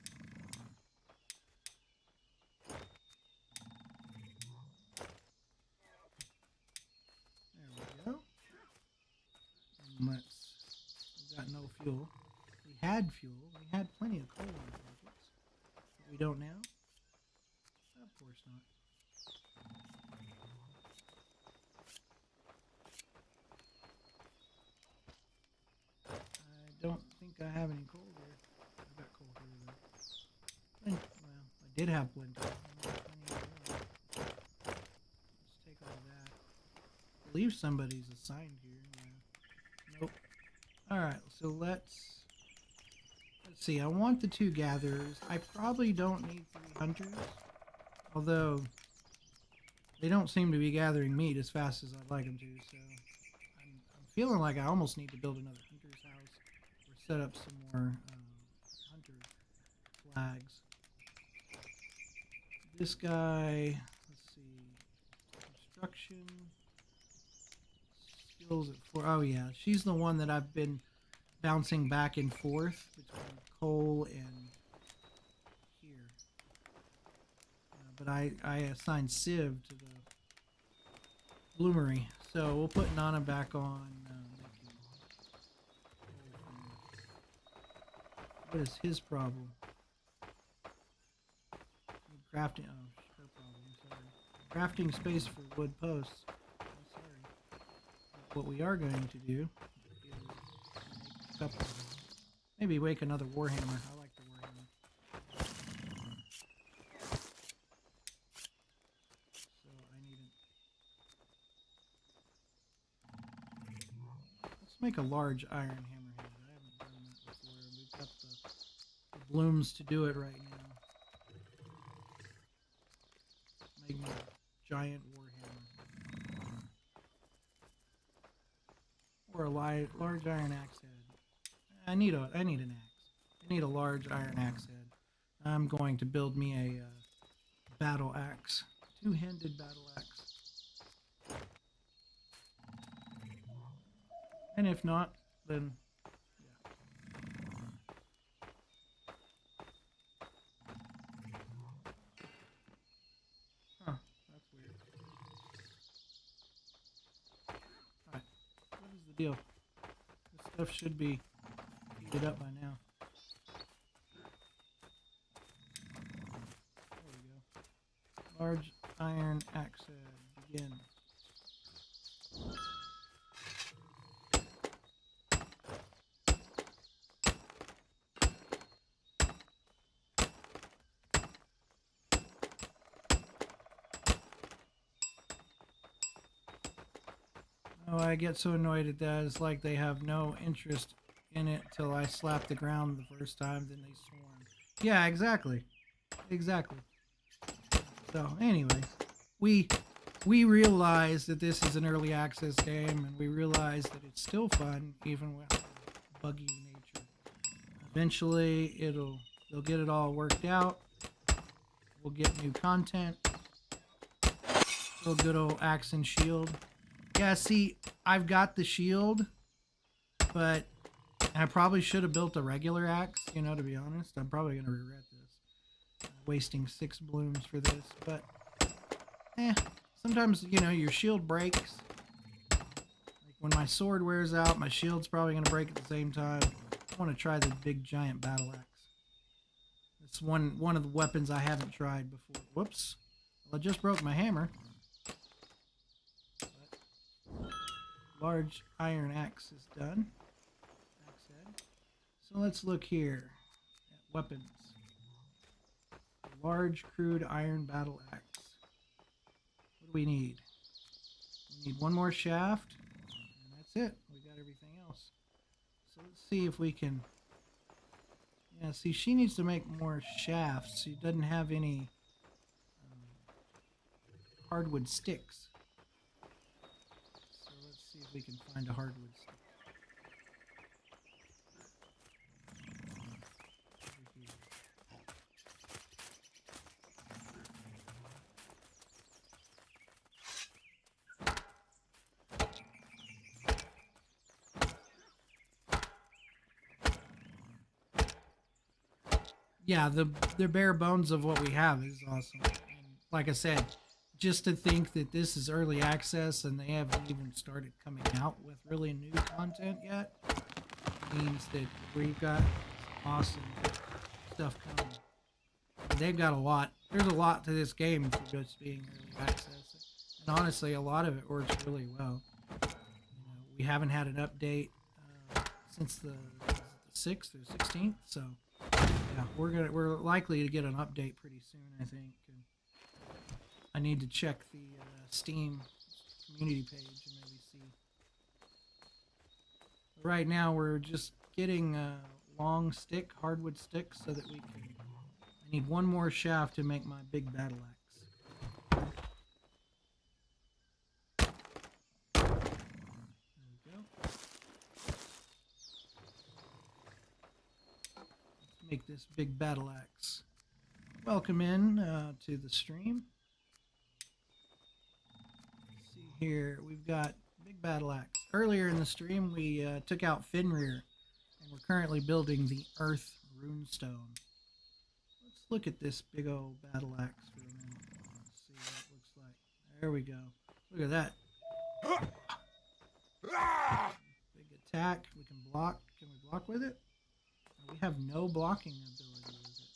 There we go. And let's We've got no fuel. We had fuel. We had plenty of coal in our pockets. But we don't now? Of course not. I don't think I have any coal there. I've got coal here though. Well, I did have plenty. Let's take all that. I believe somebody's assigned here. Yeah. Nope. Alright, so let's see. I want the 2 gatherers. I probably don't need 3 hunters. Although, they don't seem to be gathering meat as fast as I'd like them to, so I'm feeling like I almost need to build another hunter's house or set up some more hunter flags. This guy, let's see, construction, skills at 4. Oh yeah, she's the one that I've been bouncing back and forth between coal and here. But I assigned Civ to the bloomery, so we'll put Nana back on. What is his problem? Crafting. Oh, her problem. Sorry. Crafting space for wood posts. I'm sorry. But what we are going to do is make a couple. Maybe wake another warhammer. I like the warhammer. So I need it. Let's make a large iron hammerhead. I haven't done that before. We've got the blooms to do it right now. Make me a giant warhammer. Or a large iron axe head. I need an axe. I need a large iron axe head. I'm going to build me a battle axe. 2-handed battle axe. And if not, then yeah. Huh, that's weird. Alright, what is the deal? This stuff should be heated up by now. There we go. Large iron axe head, begin. Oh, I get so annoyed at that. It's like they have no interest in it till I slap the ground the first time, then they swarm. Yeah, exactly. Exactly. So, anyway, we realize that this is an early access game, and we realize that it's still fun, even with buggy nature. Eventually, they'll get it all worked out. We'll get new content. Little good old axe and shield. Yeah, see, I've got the shield, but I probably should have built a regular axe, you know, to be honest. I'm probably going to regret this. Wasting 6 blooms for this, but, sometimes, you know, your shield breaks. Like when my sword wears out, my shield's probably going to break at the same time. I want to try the big giant battle axe. It's one of the weapons I haven't tried before. Whoops. Well, I just broke my hammer. Large iron axe is done. Axe head. So let's look here at weapons. Large crude iron battle axe. What do we need? We need one more shaft, and that's it. We got everything else. So let's see if we can. Yeah, see, she needs to make more shafts. She doesn't have any hardwood sticks. See if we can find a hardwood stick. Yeah, the bare bones of what we have is awesome. And like I said, just to think that this is early access and they haven't even started coming out with really new content yet. means that we've got awesome stuff coming. They've got a lot. There's a lot to this game for just being early access, and honestly, a lot of it works really well. We haven't had an update since the 6th or 16th, so yeah, we're likely to get an update pretty soon, I think. And I need to check the Steam community page and maybe see. But right now, we're just getting long hardwood sticks, so that we can. I need one more shaft to make my big battle axe. There we go. Let's make this big battle axe. Welcome in to the stream. Let's see here, we've got big battle axe. Earlier in the stream, we took out Fenrir, and we're currently building the Earth runestone. Let's look at this big old battle axe for a minute. Let's see what it looks like. There we go. Look at that. Big attack. We can block. Can we block with it? We have no blocking ability with it.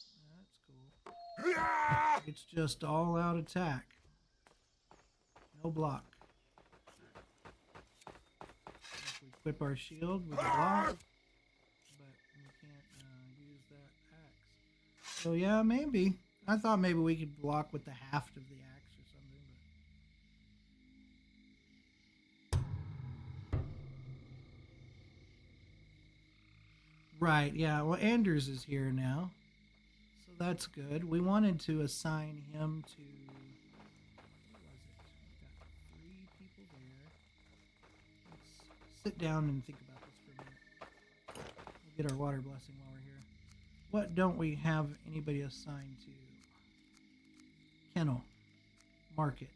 That's cool. It's just all out attack. No block. If we equip our shield, we can block. But we can't use that axe. So yeah, maybe. I thought maybe we could block with the haft of the axe or something. But... Right, yeah. Well, Anders is here now. So that's good. We wanted to assign him to... What was it? We've got 3 people there. Let's sit down and think about this for a minute. We'll get our water blessing while we're here. What don't we have anybody assigned to? Kennel. Market.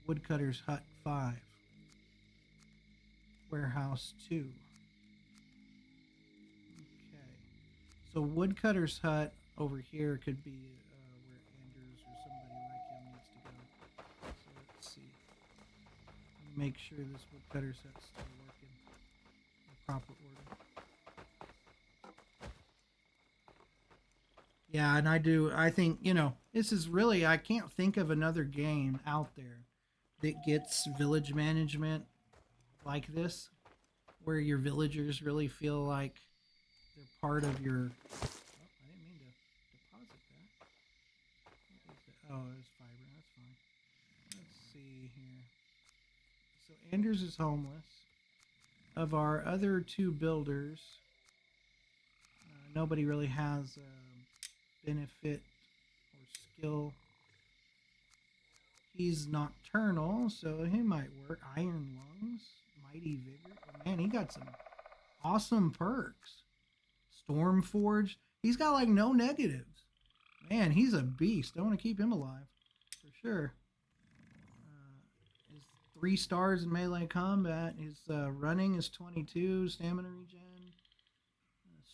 Woodcutter's Hut 5. Warehouse 2. So Woodcutter's Hut over here could be where Anders or somebody like him needs to go. So let's see. Let me make sure this Woodcutter's Hut's still working in proper order. Yeah, and I think, this is really, I can't think of another game out there that gets village management like this, where your villagers really feel like they're part of your... Oh, I didn't mean to deposit that. Oh, it's fiber. That's fine. Let's see here. So Anders is homeless. Of our other 2 builders, nobody really has benefit or skill. He's nocturnal, so he might work. Iron Lungs, Mighty Vigor. Oh, man, he got some awesome perks. Stormforge. He's got like no negatives. Man, he's a beast. I want to keep him alive for sure. His 3 stars in melee combat. His running is 22. Stamina regen.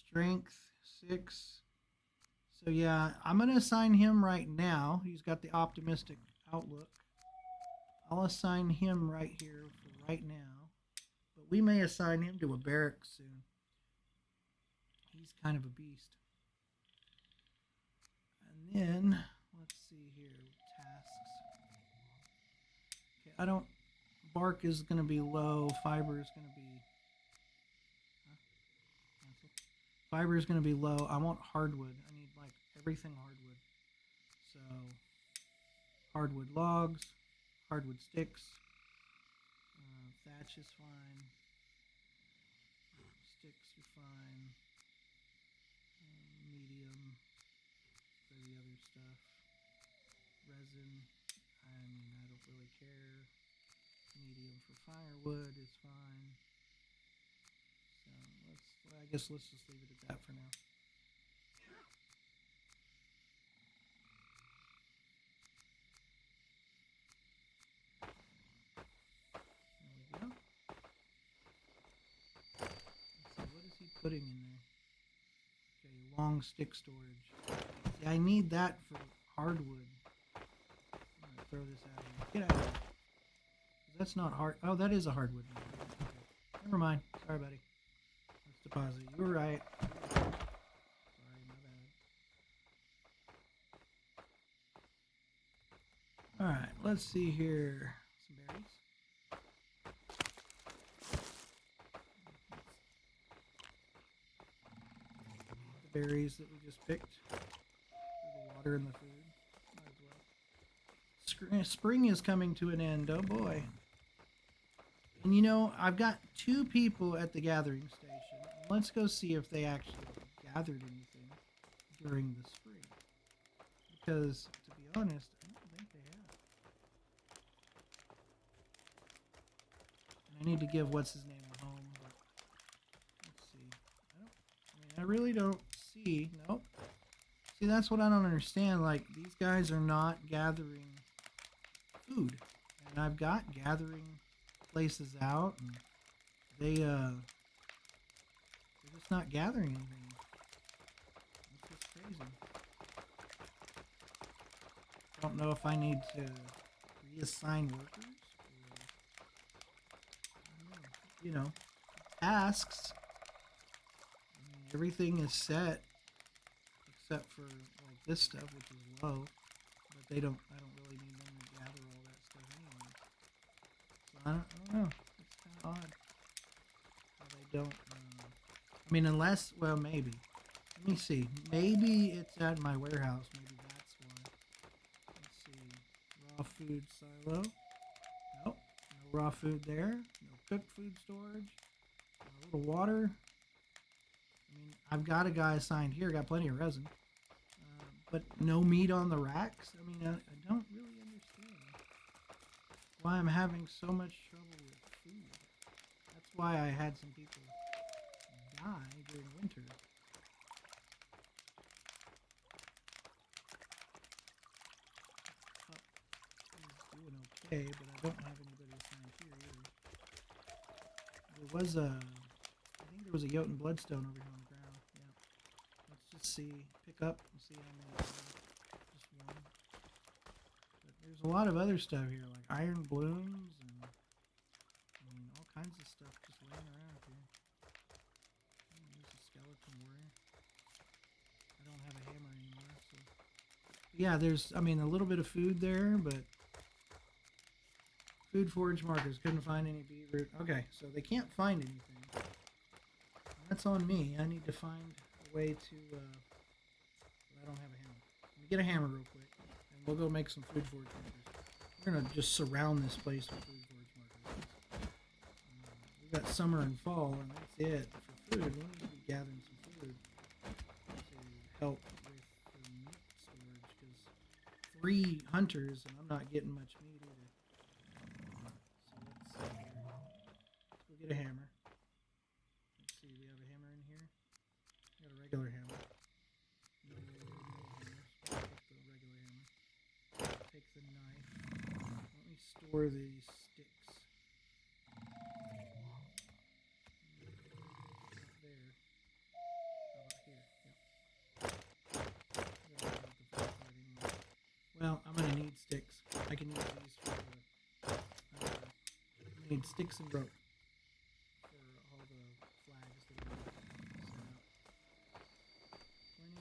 Strength 6. So yeah, I'm going to assign him right now. He's got the optimistic outlook. I'll assign him right here for right now. But we may assign him to a barrack soon. He's kind of a beast. And then, let's see here, tasks. Okay, I don't, bark is going to be low, fiber is going to be, fiber is going to be low. I want hardwood. I need like everything hardwood. So, hardwood logs, hardwood sticks, thatch is fine, sticks are fine. Medium for the other stuff. Resin, I mean, I don't really care. Medium for firewood is fine. So I guess let's just leave it at that for now. There we go. Let's see, what is he putting in there? Long stick storage. See, I need that for hardwood. I'm gonna throw this out of here. Get out of here. That's not hard. Oh, that is a hardwood. Okay. Never mind. Sorry, buddy. deposit. You were right. Sorry, my bad. Alright, let's see here. Some berries. The berries that we just picked. The water and the food. Might as well. Spring is coming to an end. Oh boy. And you know, I've got 2 people at the gathering station. Let's go see if they actually gathered anything during the spring. Because, to be honest, I don't think they have. And I need to give what's his name a home, but let's see. I really don't see. Nope. See, that's what I don't understand. Like, these guys are not gathering food. And I've got gathering places out, and they're just not gathering anything. It's just crazy. I don't know if I need to reassign workers, or, I don't know. You know, tasks. I mean, everything is set except for like this stuff, which is low. But I don't really need them to gather all that stuff anyway. So I don't know. It's kind of odd how they don't. I mean, unless, well, maybe. Let me see. Maybe it's at my warehouse. Maybe that's why. Let's see. Raw food silo. Nope. No raw food there. No cooked food storage. A little water. I mean, I've got a guy assigned here. Got plenty of resin. But no meat on the racks? I mean, I don't really understand why I'm having so much trouble with food. That's why I had some people die during winter. He's doing okay, but I don't have anybody assigned here either. There was I think there was a Jotun bloodstone over here on the ground. Yeah. Let's just see, pick up and see how many. Just one. But there's a lot of other stuff here, like iron blooms and I mean all kinds of stuff just laying around here. There's a skeleton warrior. I don't have a hammer anymore, so yeah, there's I mean a little bit of food there, but food forage markers, couldn't find any beetroot. Okay, so they can't find anything. That's on me. I need to find a way to I don't have a hammer. Let me get a hammer real quick, and we'll go make some food forage markers. We're gonna just surround this place with food forage markers. We've got summer and fall, and that's it for food. We need to be gathering some food to help with the meat storage, because 3 hunters, and I'm not getting much meat either. So let's see here. Let's go get a hammer. Let's see, we have a hammer in here. We got a regular hammer. Take the knife. Let me store these sticks. Not there. How about here? Yep. Well, I'm gonna need sticks. I can use these for the. I need sticks and rope for all the flags that we're gonna set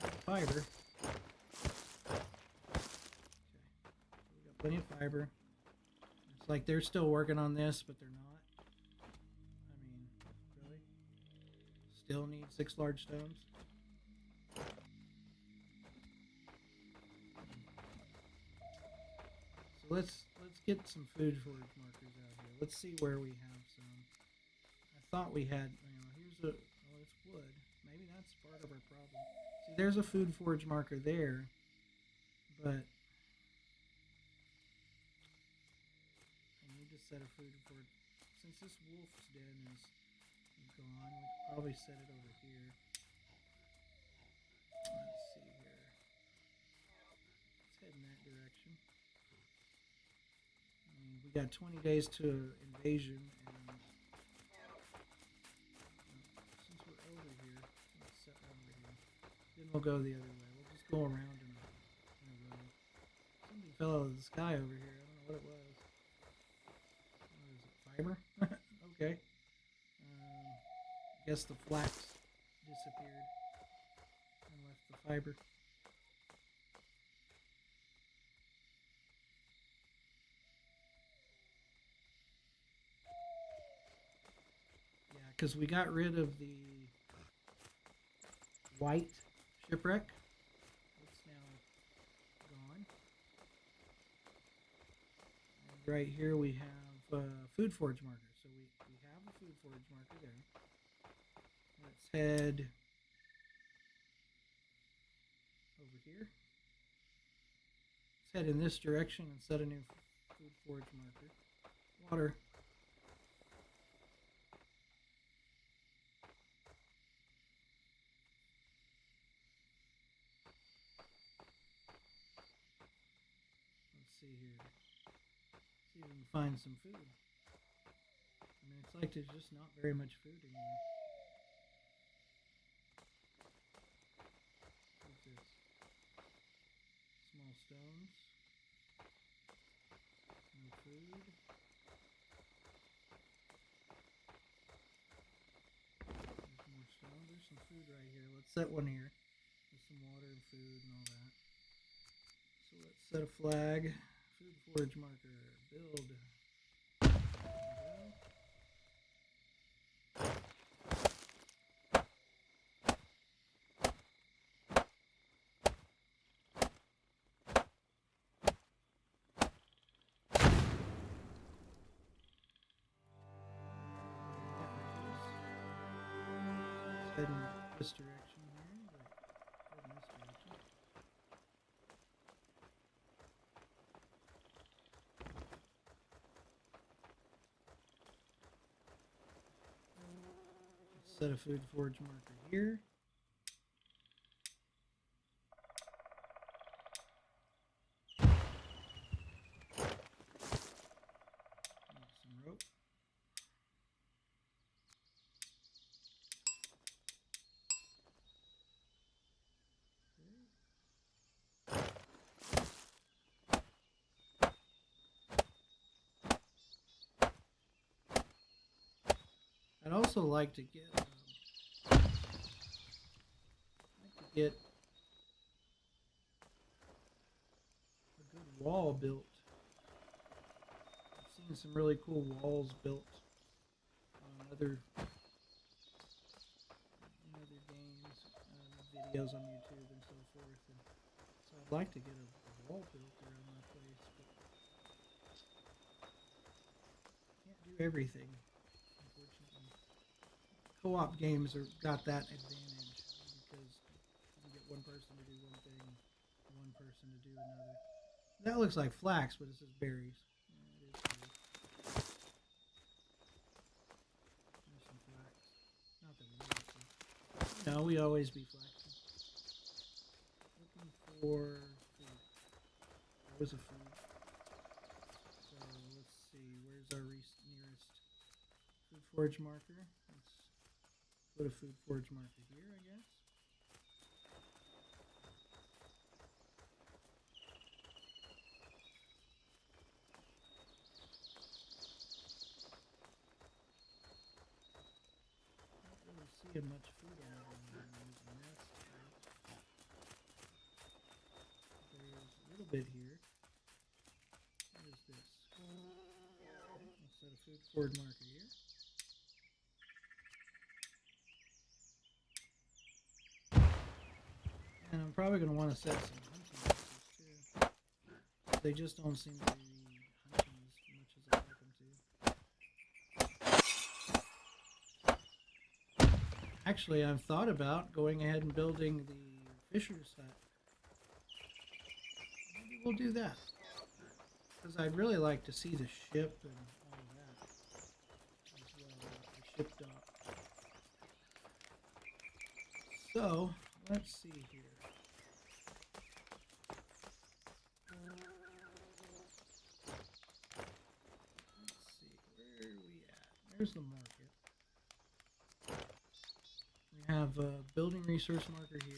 up. Plenty of fiber. Plenty of fiber. It's like they're still working on this, but they're not. I mean, really? Still need 6 large stones? So let's get some food forage markers out here. Let's see where we have some. I thought we had, you know, here's a, oh, it's wood. Maybe that's part of our problem. See, there's a food forage marker there, but set a food for since this wolf's den is gone, we could probably set it over here. Let's see here. Let's head in that direction. I mean, we got 20 days to invasion, and since we're over here, let's set one over here. Then we'll go the other way. We'll just go around in a row. Something fell out of the sky over here. I don't know what it was. Fiber? Okay. I guess the flax disappeared and left the fiber. Yeah, because we got rid of the white shipwreck. It's now gone. And right here we have food forage marker. So we have a food forage marker there. Let's head over here. Let's head in this direction and set a new food forage marker. Water. Let's see here. See if we can find some food. I mean, it's like there's just not very much food anymore. What's this? Small stones. No food. There's more stone. There's some food right here. Let's set one here with some water and food and all that. So let's set a flag. Food forage marker. Build. There we go. Head in this direction here. Head in this direction. Let's set a food forage marker here. Need some rope. I'd also like to get a good wall built. I've seen some really cool walls built on other games, videos on YouTube and so forth. And so I'd like to get a wall built around my place, but can't do everything, unfortunately. Co-op games got that advantage because you can get one person to do one thing, one person to do another. That looks like flax, but it says berries. Yeah, it is berries. There's some flax. Not that we need to. No, we always be flaxing. Looking for food. There was a food. So let's see. Where's our nearest food forage marker? Let's put a food forage marker here, I guess. Not really seeing much food around here. There's a nest here. There's a little bit here. What is this? I'll set a food forage marker here. And I'm probably going to want to set some hunting boxes too. They just don't seem to be hunting as much as I'd like them to. Actually, I've thought about going ahead and building the fisher's hut. Maybe we'll do that. Because I'd really like to see the ship and all of that. As well, the ship dock. So, let's see here. Let's see, where are we at? There's the market. We have a building resource marker here.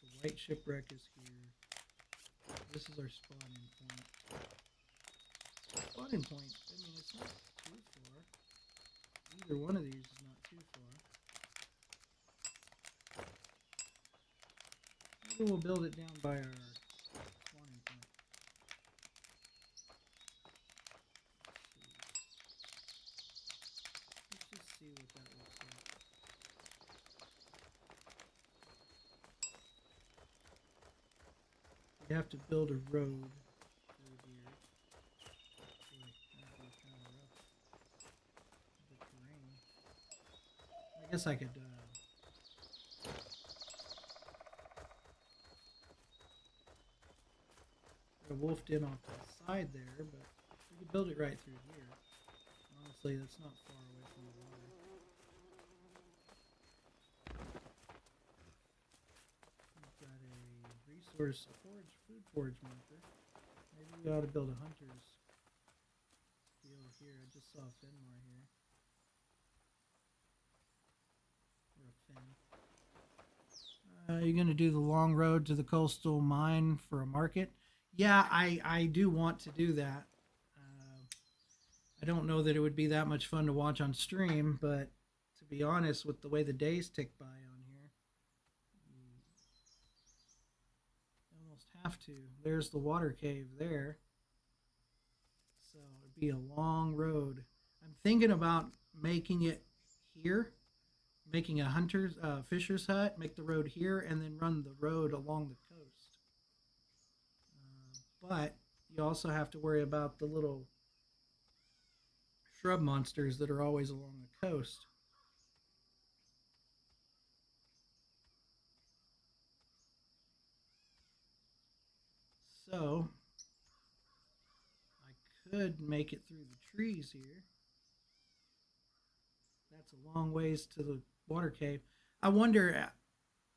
The white shipwreck is here. This is our spawning point. Spawning point, I mean, it's not too far. Either one of these is not too far. Maybe we'll build it down by our spawning point. Let's just see what that looks like. We have to build a road through here. Boy, that'd be kind of rough. The terrain. I guess I could put a wolf den off to the side there, but we could build it right through here. Honestly, that's not far away from the water. We've got a resource, a food forage marker. Maybe we ought to build a hunter's deal here. I just saw a Fenmar here. Or a Fen. You're going to do the long road to the coastal mine for a market? Yeah, I do want to do that. I don't know that it would be that much fun to watch on stream, but to be honest, with the way the days tick by on here, you almost have to. There's the water cave there. So it'd be a long road. I'm thinking about making it here, making a hunter's, fisher's hut, make the road here, and then run the road along the coast. But you also have to worry about the little shrub monsters that are always along the coast. So I could make it through the trees here. That's a long ways to the water cave. I wonder,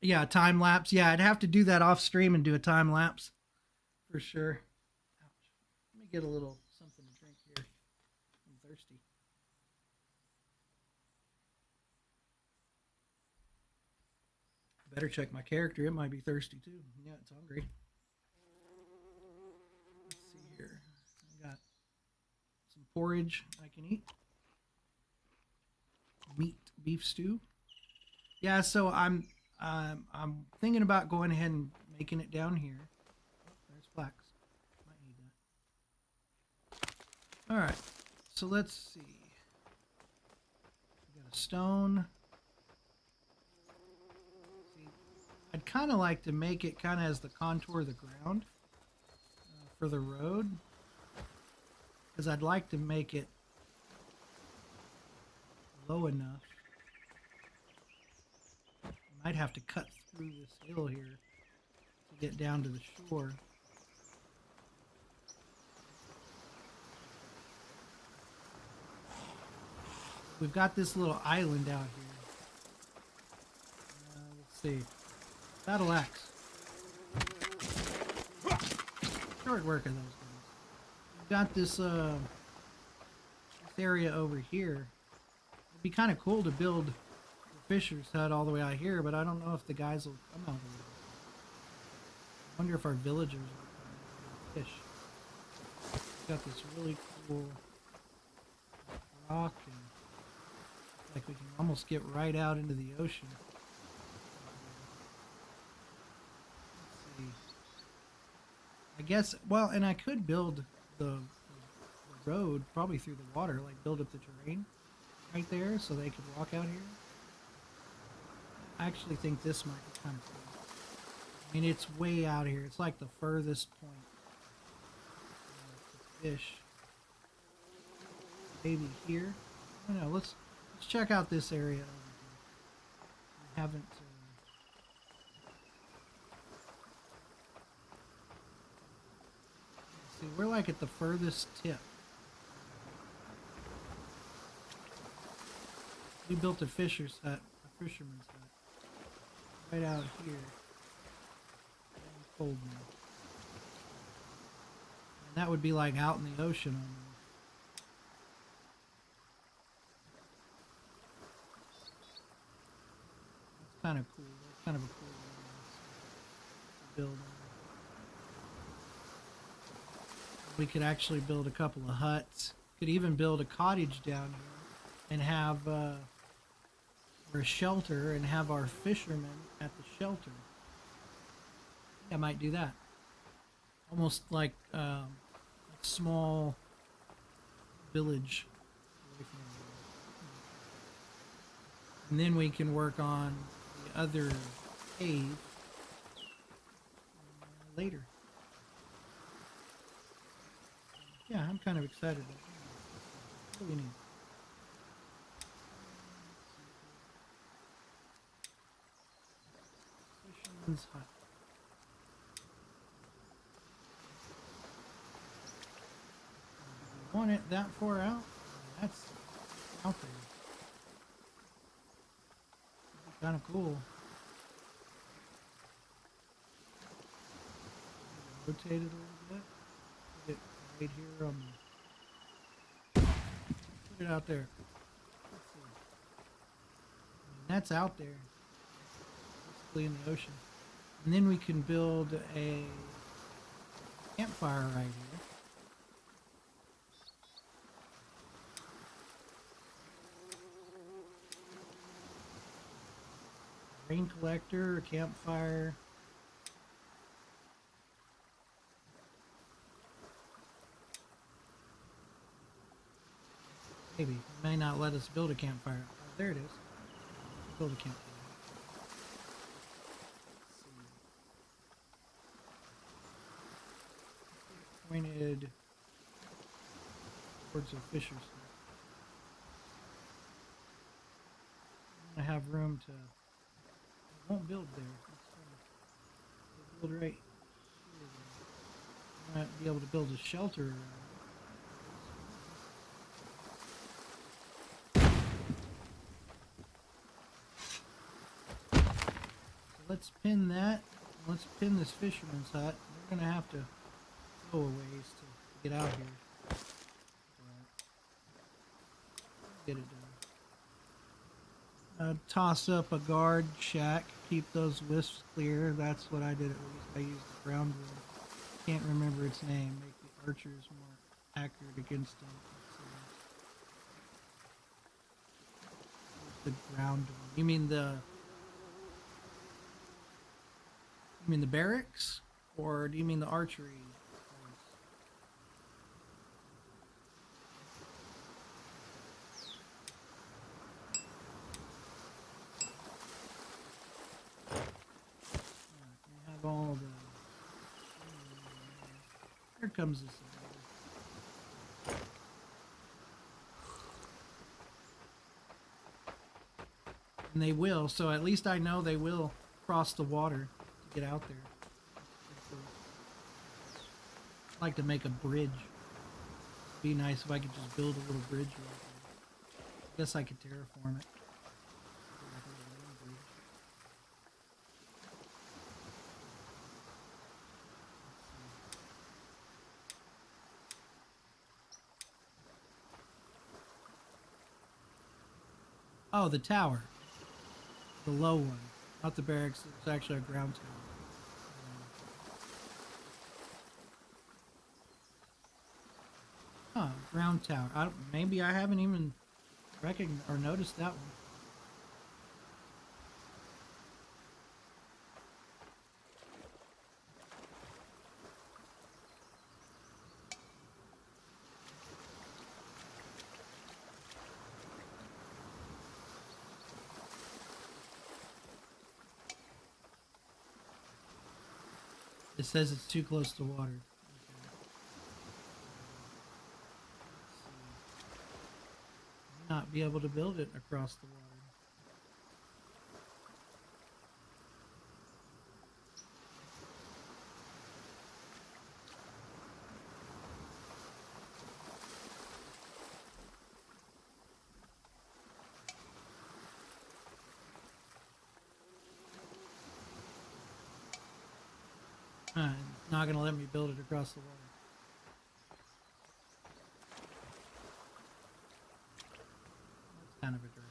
yeah, time lapse. Yeah, I'd have to do that off stream and do a time lapse for sure. Ouch. Let me get a little something to drink here. I'm thirsty. Better check my character. It might be thirsty too. Yeah, it's hungry. Let's see here. I got some porridge I can eat. Meat beef stew. Yeah, so I'm thinking about going ahead and making it down here. Oh, there's flax. Might need that. All right. So let's see. We got a stone. See, I'd kind of like to make it kind of as the contour of the ground for the road, because I'd like to make it low enough. I might have to cut through this hill here to get down to the shore. We've got this little island out here. Let's see. Battle axe. Short work of those guys. We've got this area over here. It'd be kind of cool to build the fisher's hut all the way out here, but I don't know if the guys will come out here. I wonder if our villagers will fish. We've got this really cool rock, and like we can almost get right out into the ocean. Let's see. I guess, well, and I could build the road probably through the water, like build up the terrain right there so they could walk out here. I actually think this might be kind of cool. I mean, it's way out here. It's like the furthest point to fish. Maybe here. I don't know. Let's check out this area over here. I haven't. See, we're like at the furthest tip. We built a fisher's hut, a fisherman's hut, right out here. It's cold now. And that would be like out in the ocean almost. That's kind of cool. That's kind of a cool to build. We could actually build a couple of huts. Could even build a cottage down here and have or a shelter and have our fishermen at the shelter. I might do that. Almost like a small village away from everywhere. And then we can work on the other cave later. Yeah, I'm kind of excited about it. What do we need? Fisherman's hut. Want it that far out? That's out there. Kind of cool. Rotate it a little bit. Put it right here on the. Put it out there. Let's see. I mean, that's out there, basically in the ocean. And then we can build a campfire right here. Rain collector, a campfire. Maybe. It may not let us build a campfire. Oh, there it is. Build a campfire. Pointed towards the fishers. I have room to. I won't build there. Build right here. I might be able to build a shelter. So let's pin that. Let's pin this fisherman's hut. We're gonna have to go a ways to get out here. But get it done. Toss up a guard shack, keep those wisps clear. That's what I did at least. I used the ground rule. Can't remember its name. Make the archers more accurate against them. The ground rule. You mean the barracks, or do you mean the archery? All the here comes this and they will, so at least I know they will cross the water to get out there. I'd like to make a bridge. It'd be nice if I could just build a little bridge right there. I guess I could terraform it. Oh, the tower. The low one. Not the barracks. It's actually a ground tower. Ground tower. Maybe I haven't even recognized or noticed that one. It says it's too close to water. Not be able to build it across the water. It's not going to let me build it across the water. That's kind of a drag.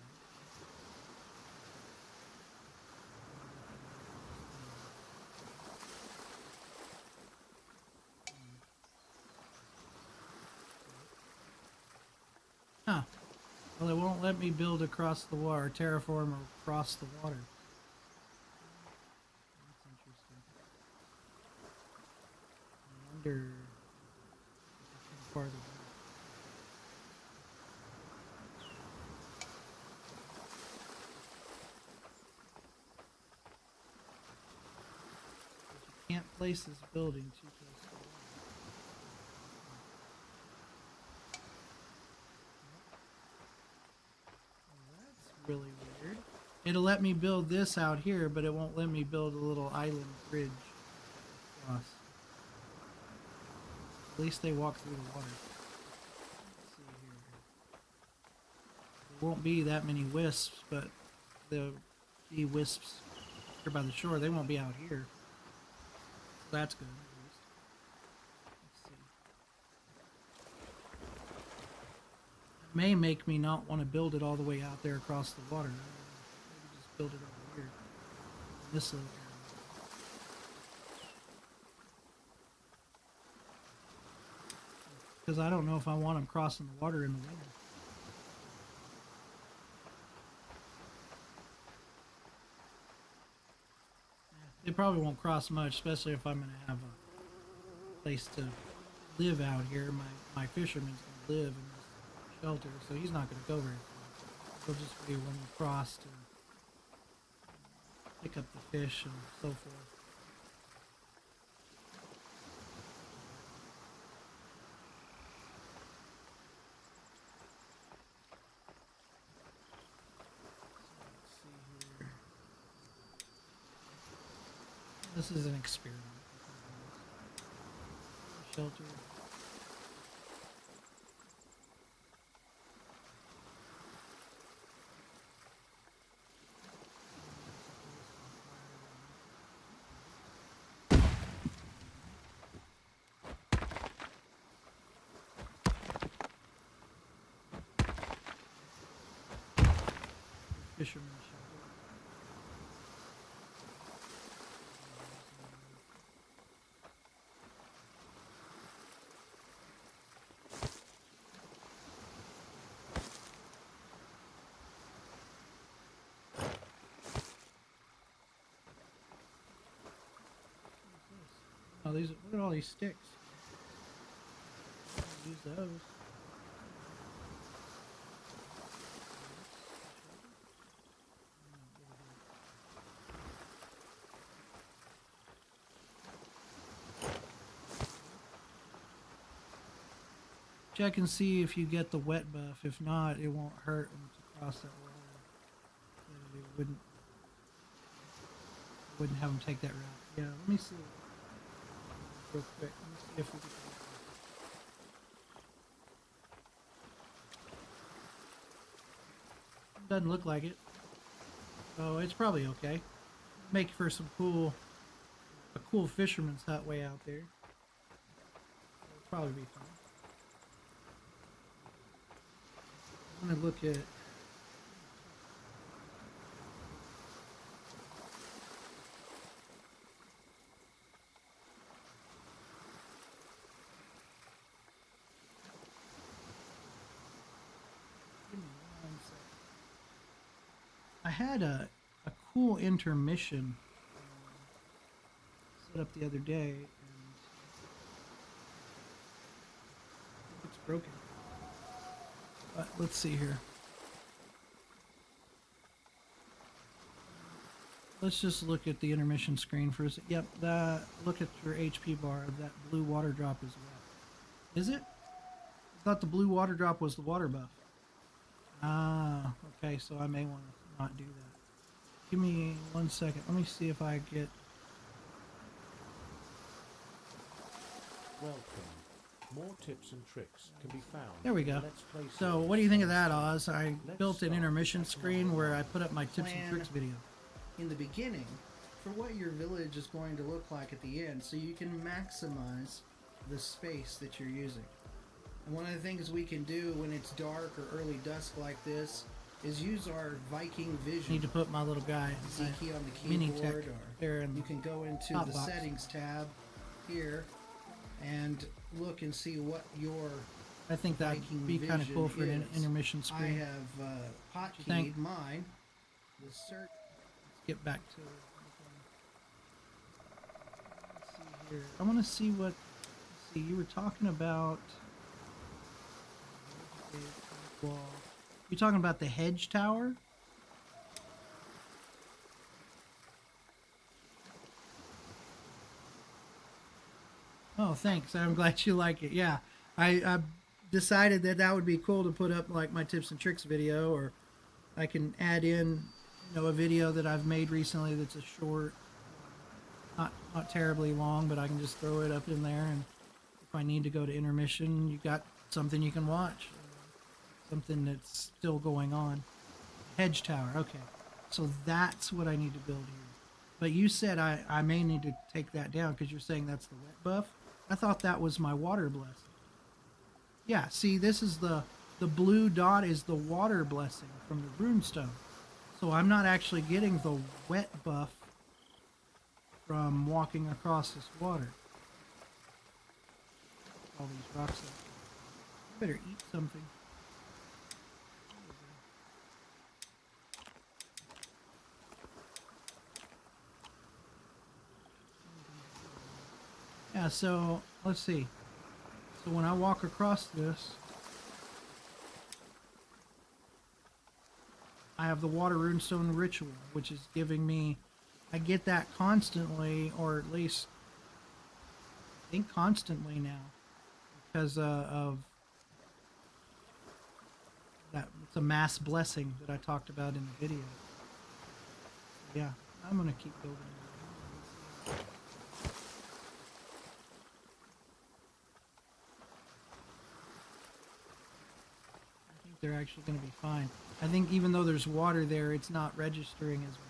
Huh. Well, it won't let me build across the water, terraform across the water. That's interesting. or if it's any farther back. But you can't place this building too close to the water. Well, that's really weird. It'll let me build this out here, but it won't let me build a little island bridge across. At least they walk through the water. Let's see here. There won't be that many wisps, but there'll be wisps here by the shore. They won't be out here. So that's good, at least. Let's see. It may make me not want to build it all the way out there across the water. Maybe just build it over here. In this little area. Because I don't know if I want them crossing the water in the winter. They probably won't cross much, especially if I'm going to have a place to live out here. My fisherman's going to live in this shelter, so he's not going to go very far. He'll just be when we cross to pick up the fish and so forth. This is an experiment. Shelter. Fisherman shelter. Oh, these, look at all these sticks. Use those. Check and see if you get the wet buff. If not, it won't hurt them to cross that water. It wouldn't have them take that route. Yeah, let me see. Real quick. Let me see if we can. Doesn't look like it. So it's probably okay. Make for some a cool fisherman's hut way out there. It'll probably be fine. I'm gonna look at. Give me 1 second. I had a cool intermission set up the other day, and it's broken. But let's see here. Let's just look at the intermission screen for a second. Yep, look at your HP bar. That blue water drop is wet. Is it? I thought the blue water drop was the water buff. Ah, okay, so I may want to not do that. Give me 1 second. Let me see if I get... Welcome. More tips and tricks can be found. There we go. So what do you think of that, Oz? I built an intermission screen where I put up my tips and tricks video. In the beginning, for what your village is going to look like at the end, so you can maximize the space that you're using. And one of the things we can do when it's dark or early dusk like this is use our Viking I vision. need to put my little guy, Z key on the mini keyboard, tech or there in you the can go into top the box. settings tab here and look and see what your I think that'd Viking be kind of vision cool for an is. intermission I screen. have What you think? hotkeyed mine. The search. Get back to it. Let's see here. I want to see what. see, you were talking about wall. You're talking about the hedge tower? Oh, thanks. I'm glad you like it. Yeah, I decided that that would be cool to put up like my tips and tricks video, or I can add in, a video that I've made recently that's a short, not terribly long, but I can just throw it up in there, and if I need to go to intermission, you got something you can watch, something that's still going on. Hedge tower. Okay, so that's what I need to build here. But you said I may need to take that down because you're saying that's the wet buff. I thought that was my water blessing. Yeah, see, this is the blue dot is the water blessing from the runestone. So I'm not actually getting the wet buff from walking across this water. All these rocks. I better eat something. Yeah, so let's see. So when I walk across this, I have the water runestone ritual, which is giving me, I get that constantly, or at least I think constantly now, because of that. It's a mass blessing that I talked about in the video. Yeah, I'm gonna keep building it. They're actually going to be fine. I think even though there's water there, it's not registering as water.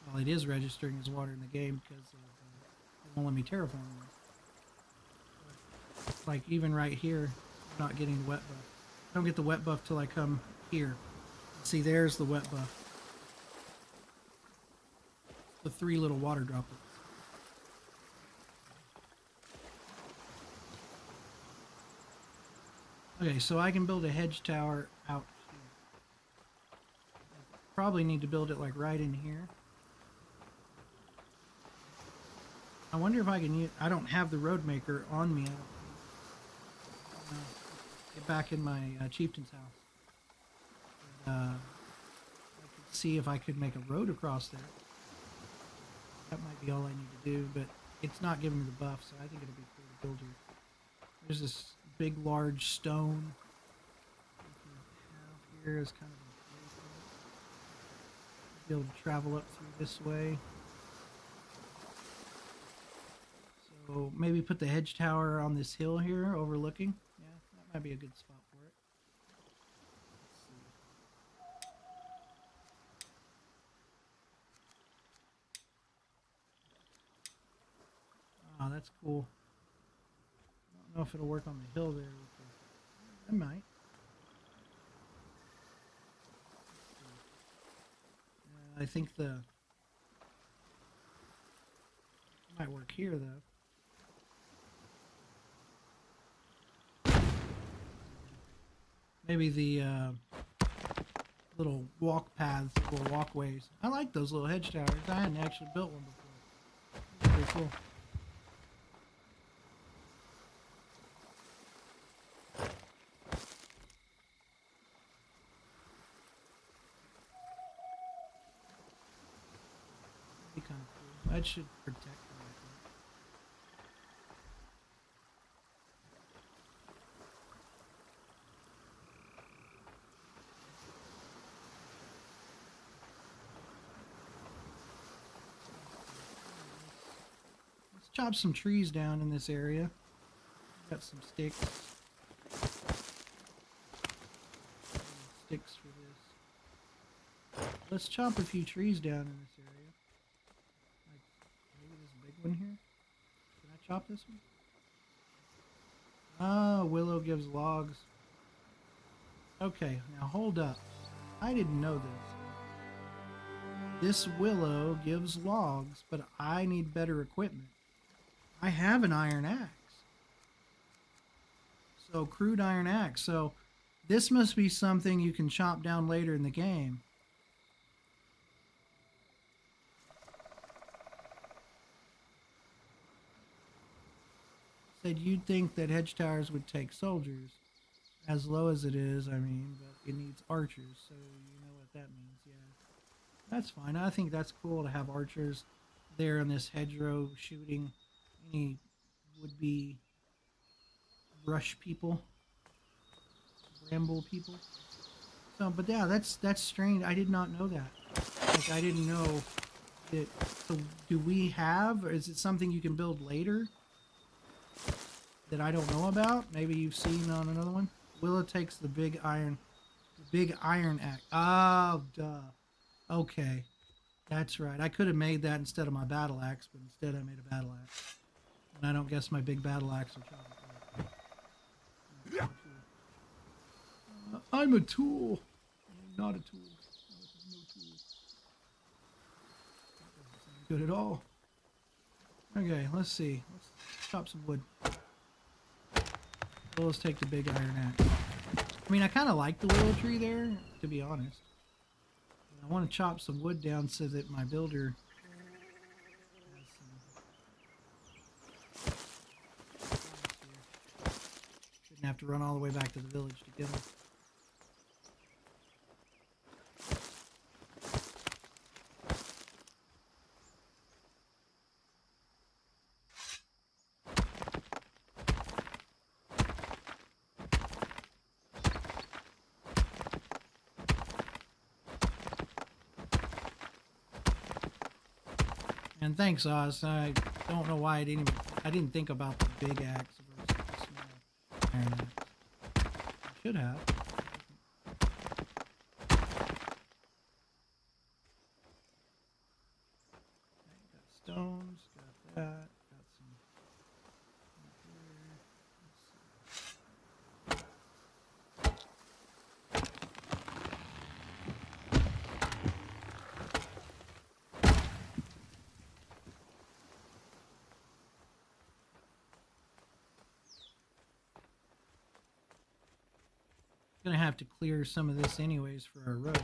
Well, it is registering as water in the game because it won't let me terraform them. Like even right here, I'm not getting the wet buff. I don't get the wet buff till I come here. See, there's the wet buff. The 3 little water droplets. Okay, so I can build a hedge tower out here. I probably need to build it like right in here. I wonder if I can use, I don't have the road maker on me. I don't get back in my chieftain's house. I could see if I could make a road across there. That might be all I need to do, but it's not giving me the buff, so I think it'll be cool to build here. There's this big, large stone here is kind of be able to travel up through this way. So maybe put the hedge tower on this hill here, overlooking. Yeah, that might be a good spot for it. Oh, that's cool. I don't know if it'll work on the hill there. It might. I think the might work here though. Maybe the little walk paths, little walkways. I like those little hedge towers. I hadn't actually built one before. Pretty cool. Be kind of cool. That should protect them, I think. Let's chop some trees down in this area. Got some sticks. Sticks for this. Let's chop a few trees down in this area. Like maybe this big one here. Can I chop this one? Oh, willow gives logs. Okay, now hold up. I didn't know this. This willow gives logs, but I need better equipment. I have an iron axe. So, crude iron axe. So, this must be something you can chop down later in the game. said you'd think that hedge towers would take soldiers. As low as it is, I mean, but it needs archers, so you know what that means, yeah. That's fine. I think that's cool to have archers there in this hedgerow shooting any would-be brush people, bramble people. So, but yeah, that's strange. I did not know that. Like, I didn't know that. So, do we have, or is it something you can build later that I don't know about? Maybe you've seen on another one. Willa takes the big iron axe. Oh, duh. Okay, that's right. I could have made that instead of my battle axe, but instead I made a battle axe. And I don't guess my big battle axe will chop it right. I'm a tool. I'm not a tool. No tool. That doesn't sound good at all. Okay, let's see. Let's chop some wood. Well, let's take the big iron axe. I mean, I kind of like the willow tree there, to be honest. I want to chop some wood down so that my builder has some. Shouldn't have to run all the way back to the village to get them. And thanks, Oz. I don't know why I didn't think about the big axe versus the small iron axe. I should have. Okay, got stones, got that, got some right here. Let's see. Gonna have to clear some of this anyways for our road.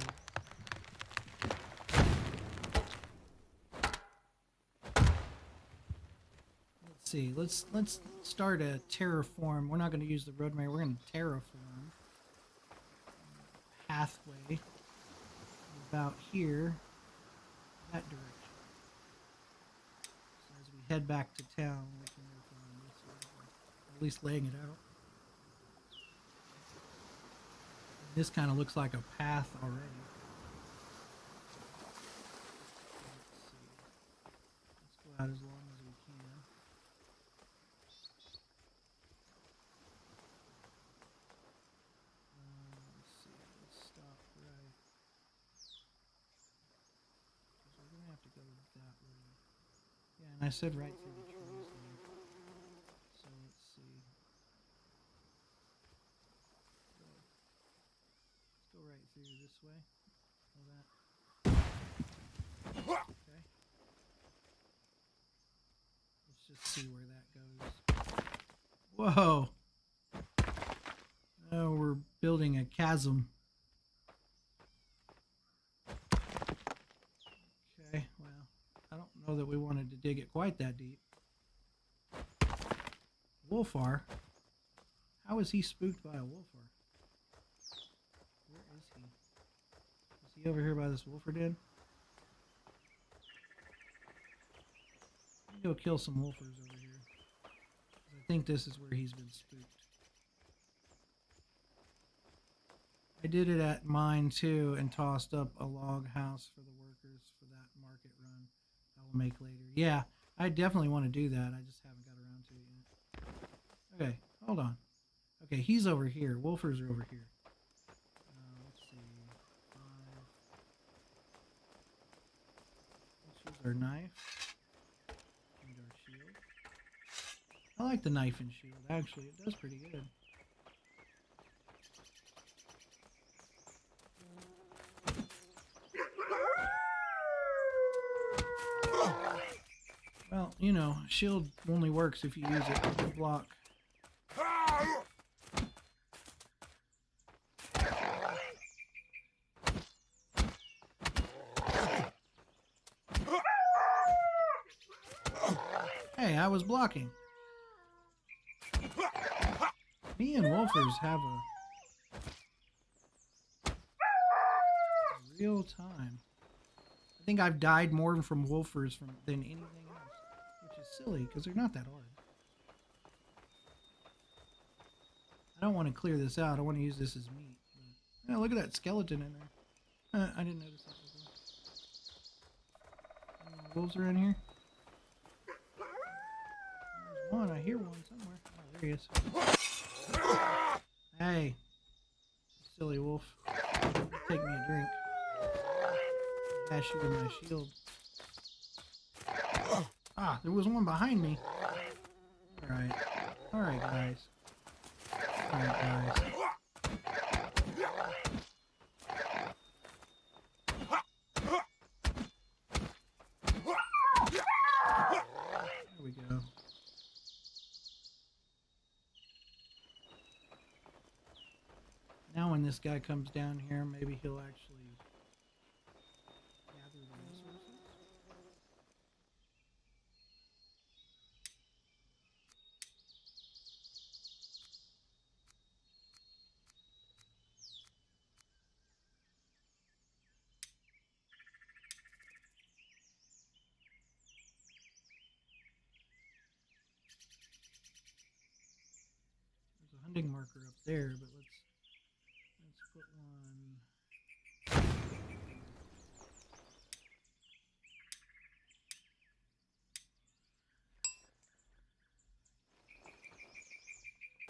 Let's see. Let's start a terraform. We're not going to use the road map. We're going to terraform pathway about here, that direction. So as we head back to town, we can work on this way, or at least laying it out. This kind of looks like a path already. Let's see. Let's go out as long as we can. Let's see. Let's stop right. Because we're going to have to go that way. Yeah, and I said right through the trees there. So let's see. Go right through this way. All that. Okay. Let's just see where that goes. Whoa! Oh, we're building a chasm. Okay, well, I don't know that we wanted to dig it quite that deep. Wolfar? How is he spooked by a wolfar? Where is he? Is he over here by this wolfer den? Let me go kill some wolfers over here. 'Cause I think this is where he's been spooked. I did it at mine too and tossed up a log house for the workers for that market run I will make later. Yeah, I definitely want to do that. I just haven't got around to it yet. Okay, hold on. Okay, he's over here. Wolfers are over here. Let's see. 5. Let's use our knife and our shield. I like the knife and shield, actually. It does pretty good. Well, you know, shield only works if you use it to block. Hey, I was blocking. Me and wolfers have a real time. I think I've died more from wolfers than anything else, which is silly because they're not that hard. I don't want to clear this out. I want to use this as meat. But, yeah, look at that skeleton in there. I didn't notice that before. Any more wolves around here? There's one. I hear one somewhere. Oh, there he is. Hey, silly wolf. Take me a drink. Dash you with my shield. Ah, there was one behind me. Alright. Alright, guys. Alright, guys. There we go. Now when this guy comes down here, maybe he'll actually gather the resources. There's a hunting marker up there, but let's put one.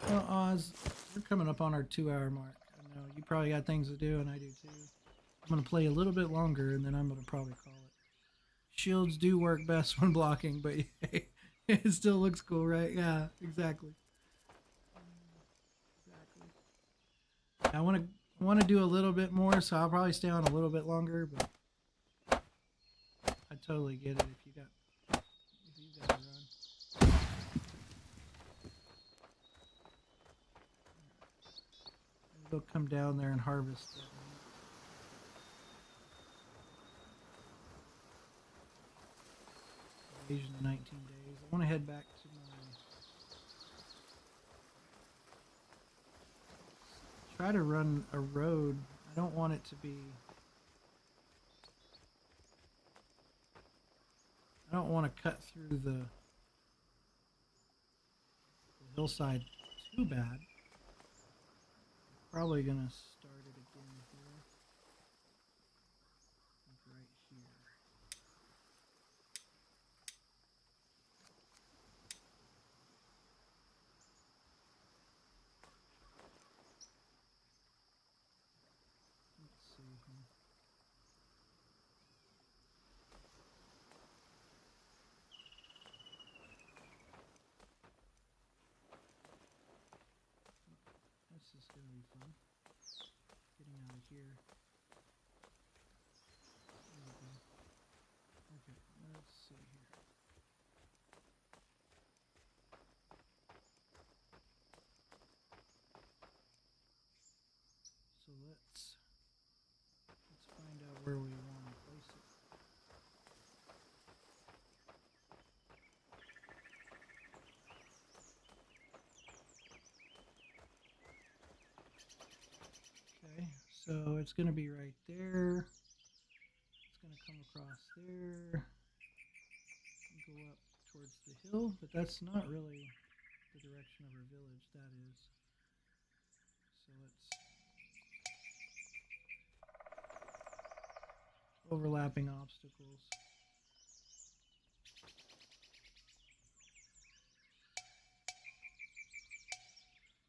Well, Oz, we're coming up on our 2-hour mark. I know you probably got things to do, and I do too. I'm gonna play a little bit longer, and then I'm gonna probably call it. Shields do work best when blocking, but it still looks cool, right? Yeah, exactly. I want to do a little bit more, so I'll probably stay on a little bit longer, but I totally get it if you got to run. We'll come down there and harvest that meat. Asian in 19 days. I want to head back to my... Try to run a road. I don't want it to be... I don't want to cut through the hillside too bad. Probably gonna start it again here. Like right here. Let's see here. This is gonna be fun. Getting out of here. There we go. Okay, let's see here. So let's find out where we want to place it. Okay, so it's going to be right there. It's going to come across there. Go up towards the hill, but that's not really the direction of our village, that is. So let's... Overlapping obstacles.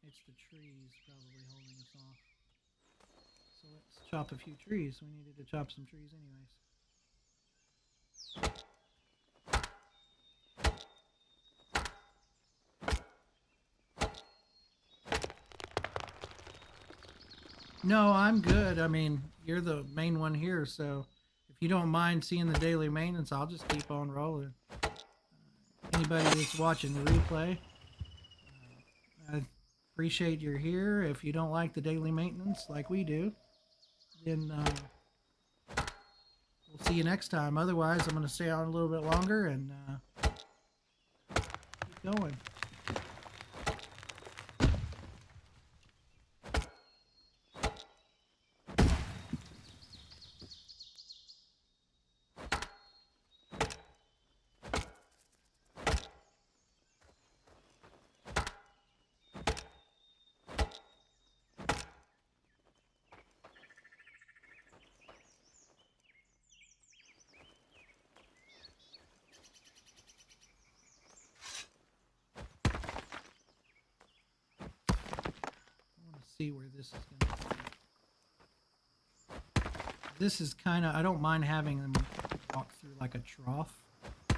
It's the trees probably holding us off. So let's chop a few trees. We needed to chop some trees anyways. No, I'm good. I mean, you're the main one here, so if you don't mind seeing the daily maintenance, I'll just keep on rolling. Anybody that's watching the replay, I appreciate you're here. If you don't like the daily maintenance like we do, then we'll see you next time. Otherwise, I'm going to stay on a little bit longer and keep going. see where this is going to be. This is kind of, I don't mind having them walk through like a trough at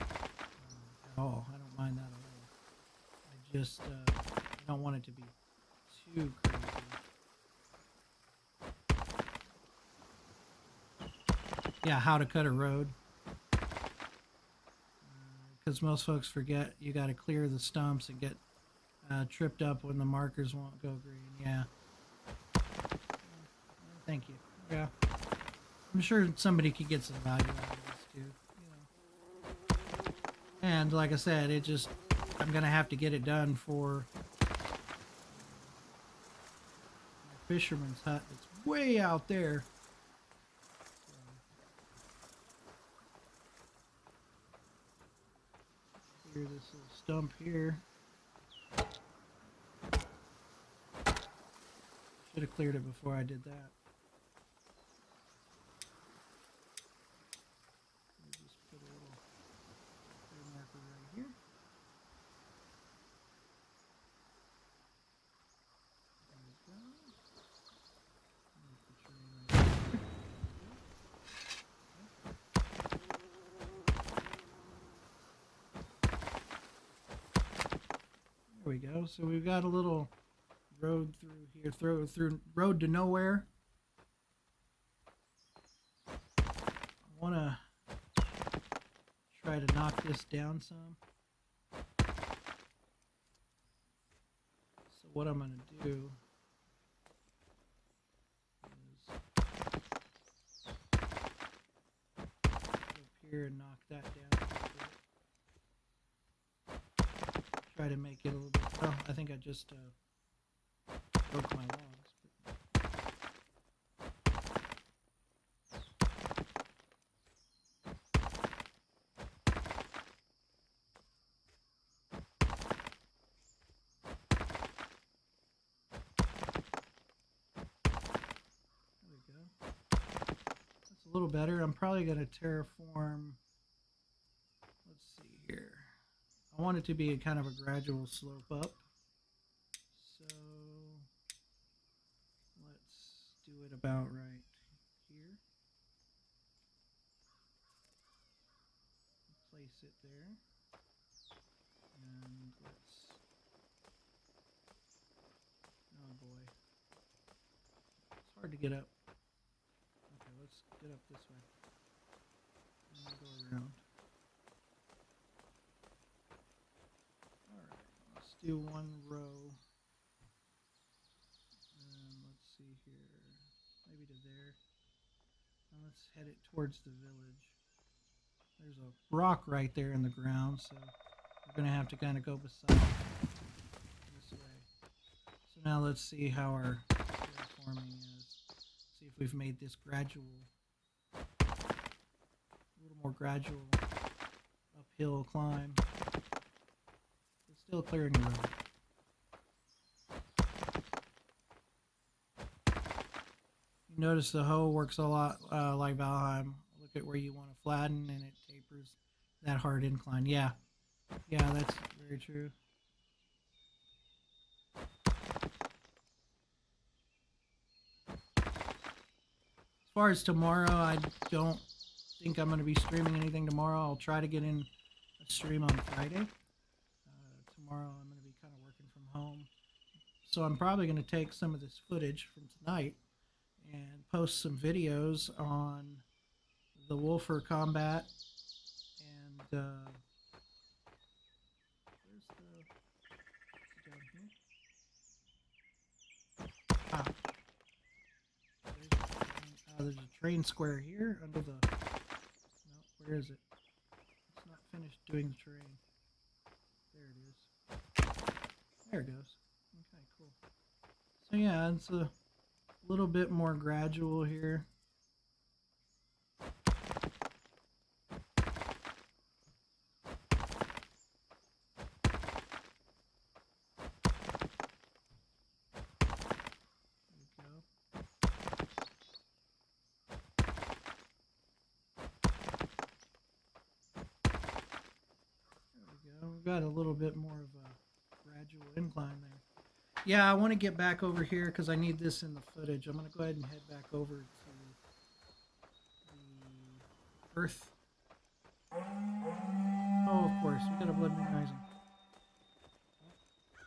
all. I don't mind that at all. I just I don't want it to be too crazy. Yeah, how to cut a road. Because most folks forget you got to clear the stumps and get tripped up when the markers won't go green. Yeah. Thank you. Yeah. I'm sure somebody could get some value out of this too. You know. And like I said, I'm gonna have to get it done for my fisherman's hut. It's way out there. Clear this little stump here. Should have cleared it before I did that. Just put a little clear marker right here. There we go. Move the train right there. There we go. So we've got a little road through here, through road to nowhere. I want to try to knock this down some. So what I'm going to do is go up here and knock that down a little bit. Try to make it a little bit. Oh, I think I just broke my logs. There we go. That's a little better. I'm probably going to terraform. Let's see here. I want it to be a kind of a gradual slope up. So let's do it about right here. Place it there. And let's, oh boy. It's hard to get up. Okay, let's get up this way. And we'll go around. Alright, let's do one row. And let's see here. Maybe to there. And let's head it towards the village. There's a rock right there in the ground, so we're going to have to kind of go beside this way. So now let's see how our terraforming is. See if we've made this gradual, a little more gradual uphill climb. It's still clearing the road. You notice the hoe works a lot like Valheim. Look at where you want to flatten and it tapers that hard incline. Yeah, that's very true. As far as tomorrow, I don't think I'm going to be streaming anything tomorrow. I'll try to get in a stream on Friday. Tomorrow I'm going to be kind of working from home. So I'm probably going to take some of this footage from tonight and post some videos on the Wolfer combat and where's the down here? Ah, there's a train square here under the. No, where is it? It's not finished doing the train. There it is. There it goes. Okay, cool. So yeah, it's a little bit more gradual here. We've got a little bit more of a gradual incline there. Yeah, I want to get back over here because I need this in the footage. I'm going to go ahead and head back over to the Earth. Oh, of course, we got a blood moon rising.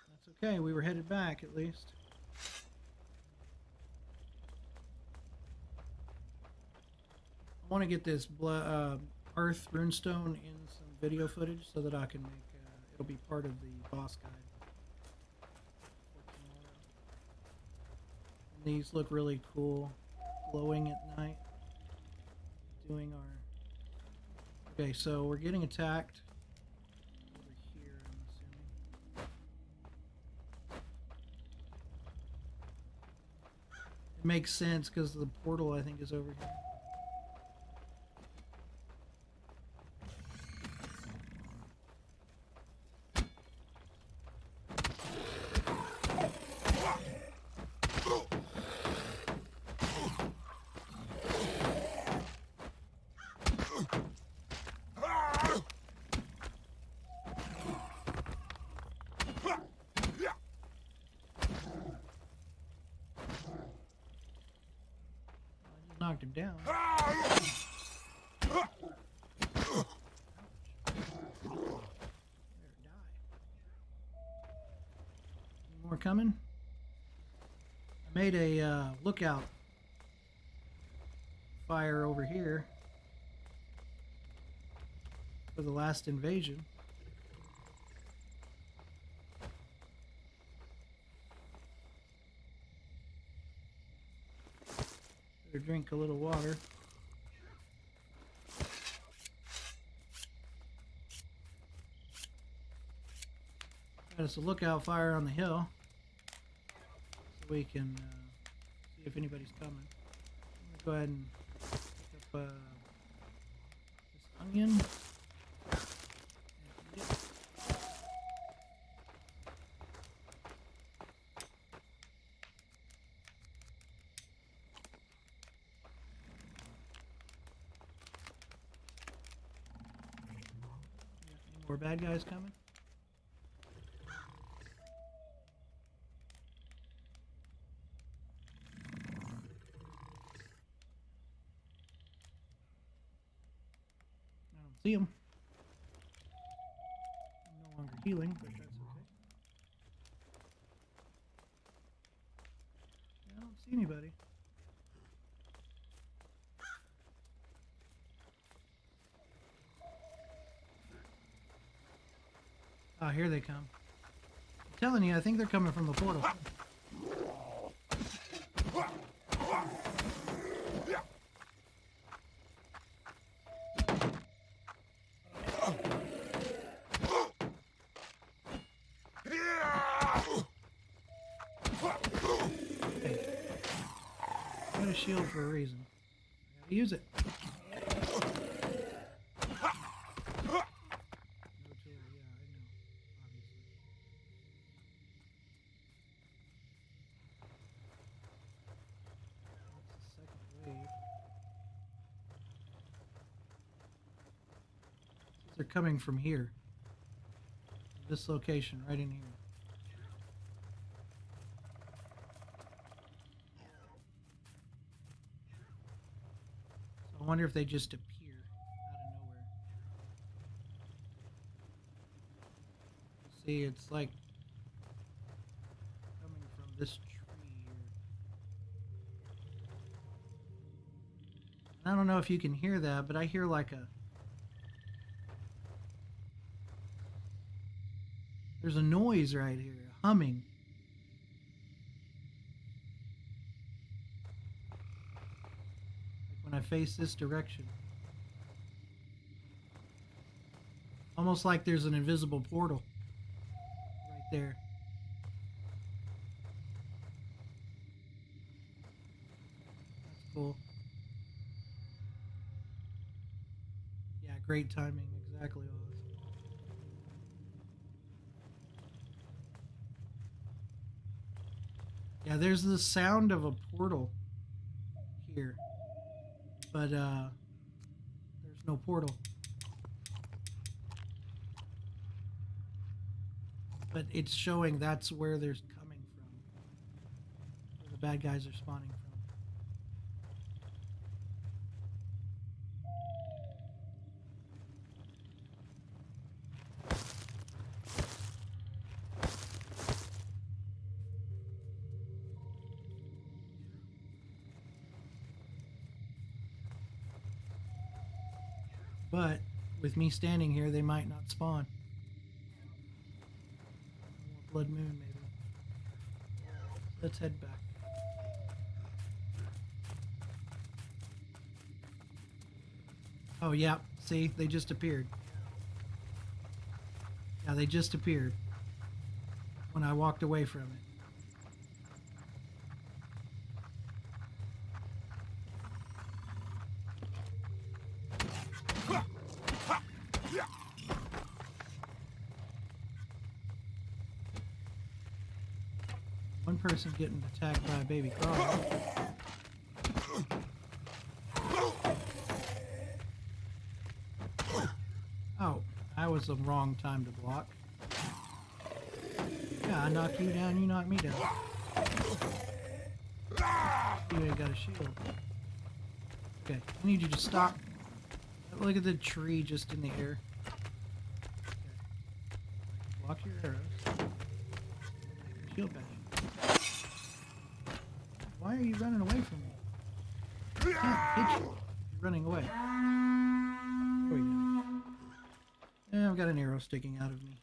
That's okay. We were headed back at least. I want to get this Earth runestone in some video footage so that I can make it'll be part of the boss guide for tomorrow. And these look really cool, glowing at night. Doing our okay, so we're getting attacked over here. I'm assuming it makes sense because the portal I think is over here. Knocked him down. There, die. Any more coming? I made a lookout fire over here for the last invasion. Better drink a little water. Got us a lookout fire on the hill so we can see if anybody's coming. I'm gonna go ahead and pick up this onion. And eat it. Any more bad guys coming? I don't see them. I'm no longer healing, but that's okay. I don't see anybody. Ah, here they come. I'm telling you, I think they're coming from the portal. Hey, I got a shield for a reason. I gotta use it. No artillery, yeah, I know, obviously. That's the second wave. They're coming from here. This location, right in here. So I wonder if they just appear out of nowhere. See, it's like coming from this tree here. I don't know if you can hear that, but I hear like a... There's a noise right here, a humming. Like when I face this direction. Almost like there's an invisible portal right there. That's cool. Yeah, great timing, exactly, Oz. Yeah, there's the sound of a portal here, but there's no portal. But it's showing that's where they're coming from. bad guys are spawning from. But with me standing here, they might not spawn. Blood moon, maybe. Let's head back. Oh, yeah. See, they just appeared. Yeah, they just appeared when I walked away from it. One person getting attacked by a baby crawler. Oh, that was the wrong time to block. Yeah, I knock you down, you knock me down. You ain't got a shield. Okay, I need you to stop. Look at the tree just in the air. Okay. Block your arrows. Shield back. Why are you running away from me? I can't hit you. You're running away. There we go. Yeah, I've got an arrow sticking out of me.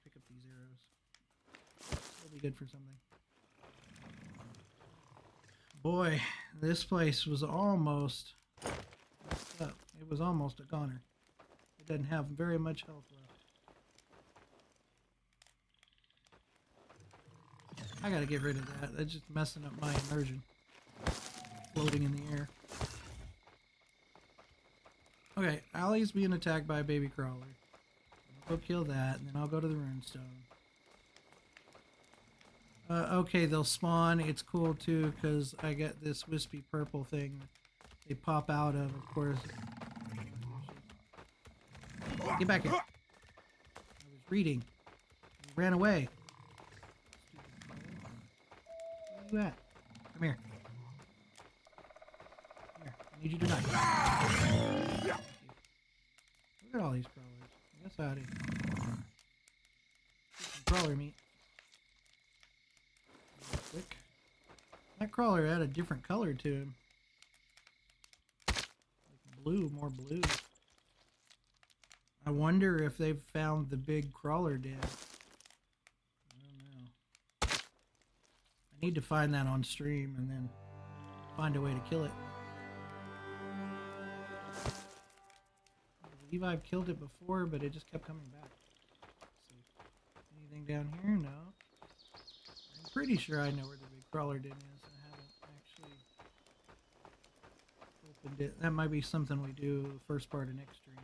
Pick up these arrows. They'll be good for something. Boy, this place was almost messed up. It was almost a goner. It doesn't have very much health left. I gotta get rid of that. That's just messing up my immersion. Floating in the air. Okay, Allie's being attacked by a baby crawler. I'll go kill that, and then I'll go to the runestone. Okay, they'll spawn. It's cool too, because I get this wispy purple thing that they pop out of course. Get back here. I was reading. You ran away. Where you at? Come here. Come here. I need you to die. Look at all these crawlers. Get us out of here. Get some crawler meat. Quick. That crawler had a different color to him. Like blue, more blue. I wonder if they've found the big crawler den. I don't know. I need to find that on stream and then find a way to kill it. I believe I've killed it before, but it just kept coming back. Let's see. Anything down here? No. I'm pretty sure I know where the big crawler den is. I haven't actually opened it. That might be something we do the first part of next stream.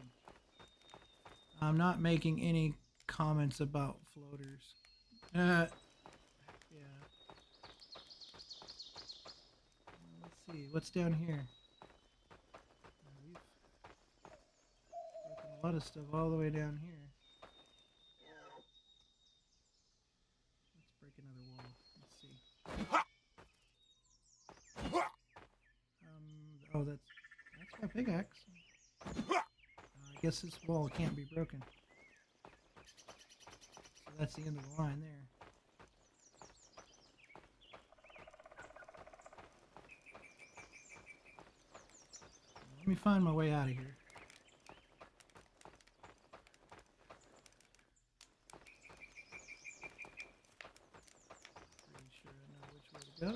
I'm not making any comments about floaters. Yeah. Let's see. What's down here? We've broken a lot of stuff all the way down here. Let's break another wall. Let's see. Oh, that's my pickaxe. I guess this wall can't be broken. So that's the end of the line there. Let me find my way out of here. Pretty sure I know which way to go.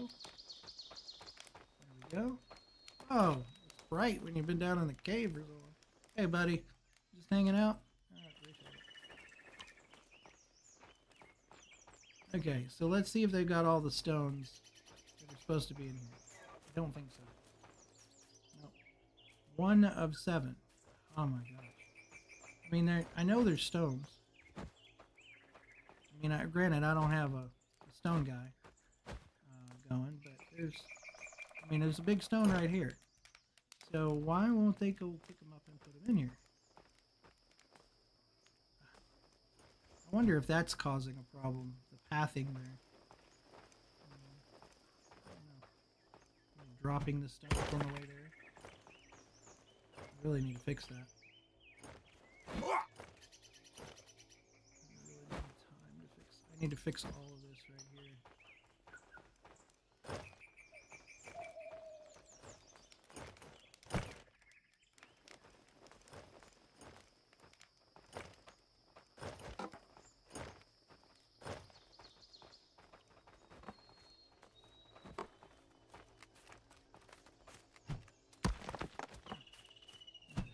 There we go. Oh, it's bright when you've been down in the cave or something. Hey, buddy. Just hanging out? I appreciate it. Okay, so let's see if they've got all the stones that are supposed to be in here. I don't think so. Nope. 1 of 7. Oh my gosh. I mean, I know there's stones. I mean, granted, I don't have a stone guy going, but there's a big stone right here. So why won't they go pick them up and put them in here? I wonder if that's causing a problem. The pathing there. I don't know. Dropping the stuff on the way there. Really need to fix that. I really need time to fix. I need to fix all of this right here.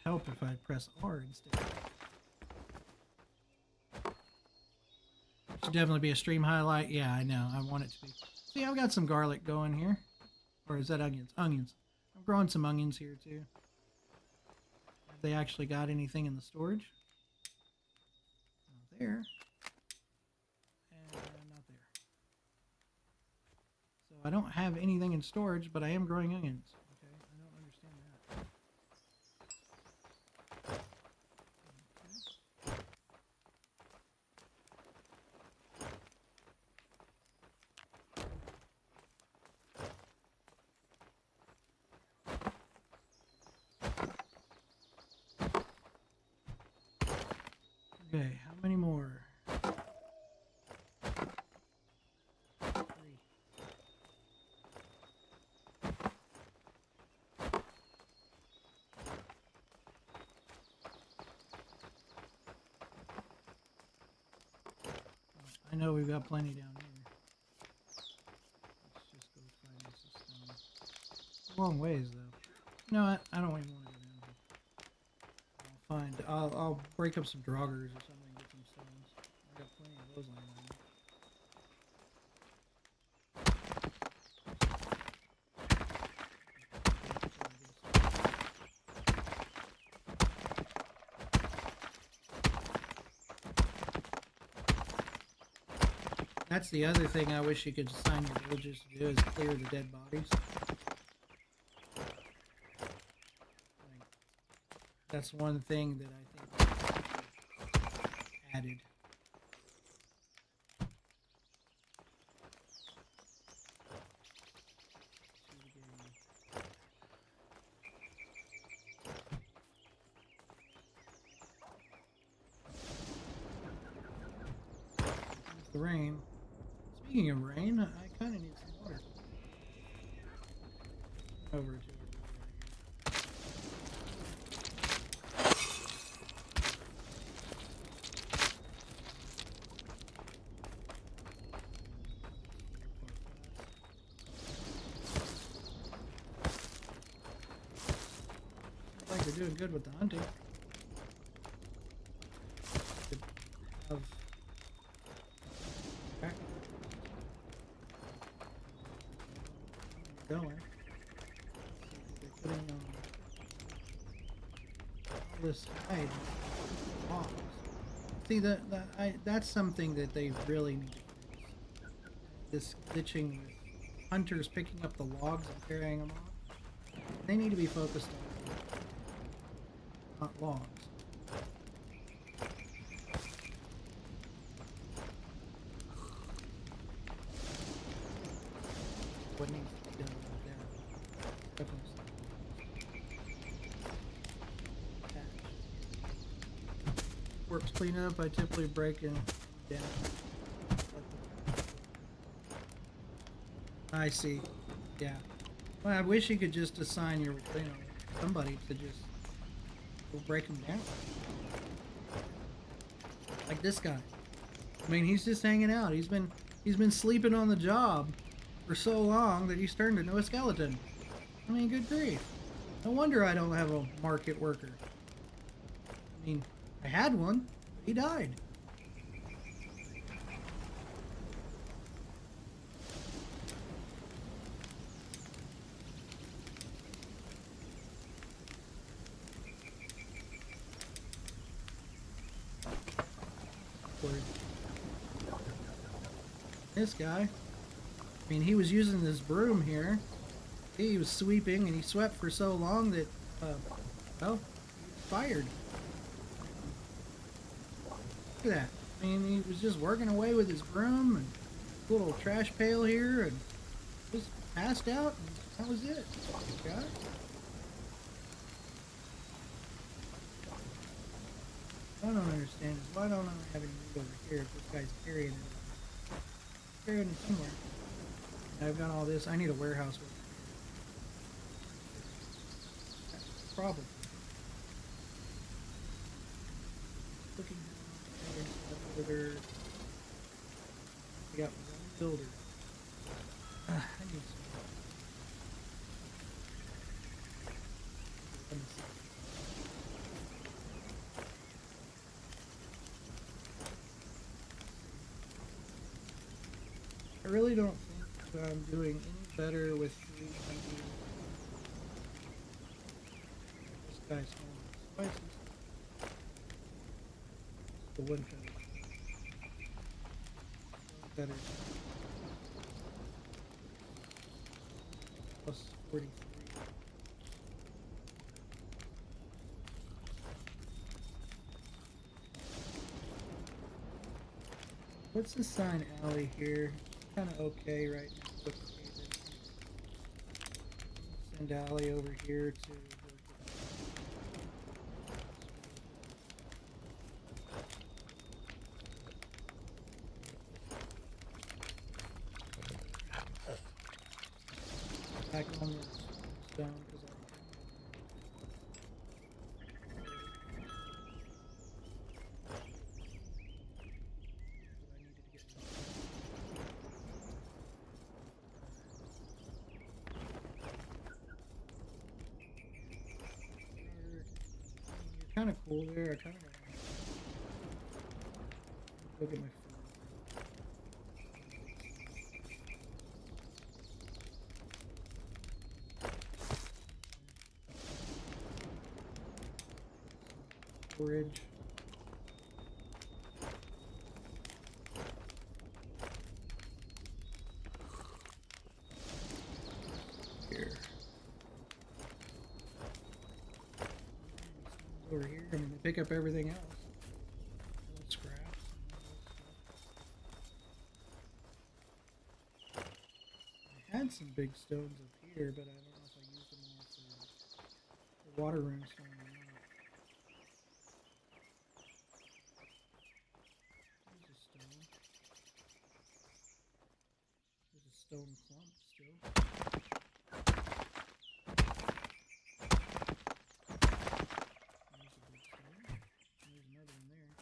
Help if I press R instead. Should definitely be a stream highlight. Yeah, I know. I want it to be. See, I've got some garlic going here. Or is that onions? Onions. I'm growing some onions here too. Have they actually got anything in the storage? Not there. And not there. So I don't have anything in storage, but I am growing onions. Okay, I don't understand that. Okay, how many more? 3. I know we've got plenty down here. Let's just go find us a stone. It's a long ways though. You know what? I don't even want to go down here. I'll break up some draugrs or something and get some stones. I got plenty of those laying around. That's the other thing I wish you could assign your villagers to do is clear the dead bodies. Like, that's one thing that I think added. The rain. Speaking of rain, I kind of need some water. Over to it. Looks like they're doing good with the hunting. Could have back. Going. They're putting all this hide logs. See that's something that they really need to fix. This glitching with hunters picking up the logs and carrying them off. They need to be focused on not logs. What needs to be done right there? Definitely. Works clean up. I typically break it down. I see. Yeah. Well, I wish you could just assign your, somebody to just go break them down. Like this guy. I mean, he's just hanging out. He's been sleeping on the job for so long that he's turned into a skeleton. I mean, good grief. No wonder I don't have a market worker. I mean, I had one. He died. This guy. I mean, he was using this broom here. He was sweeping, and he swept for so long that, well, he was fired. Look at that. I mean, he was just working away with his broom, and little trash pail here and just passed out, and that was it. Got it? What I don't understand is why don't I have any meat over here if this guy's carrying it? Carrying it somewhere. And I've got all this. I need a warehouse over here. That's the problem. Looking down over there. We got one builder. I need some. Let me see. I really don't think I'm doing any better with 3 people. This guy's home. Spices. The one feather. Better. Plus 43. What's the sign alley here? Kind of okay right now. With the pavement. Send alley over here to. Back on the stone because you're kind of cool there. I kind of go get my food. Storage. Here. Over here, I'm gonna pick up everything else. Scraps. I had some big stones up here, but I don't know if I used them all for the water room stone or not. There's a stone. There's a stone clump still. There's a big stone. There's another one there.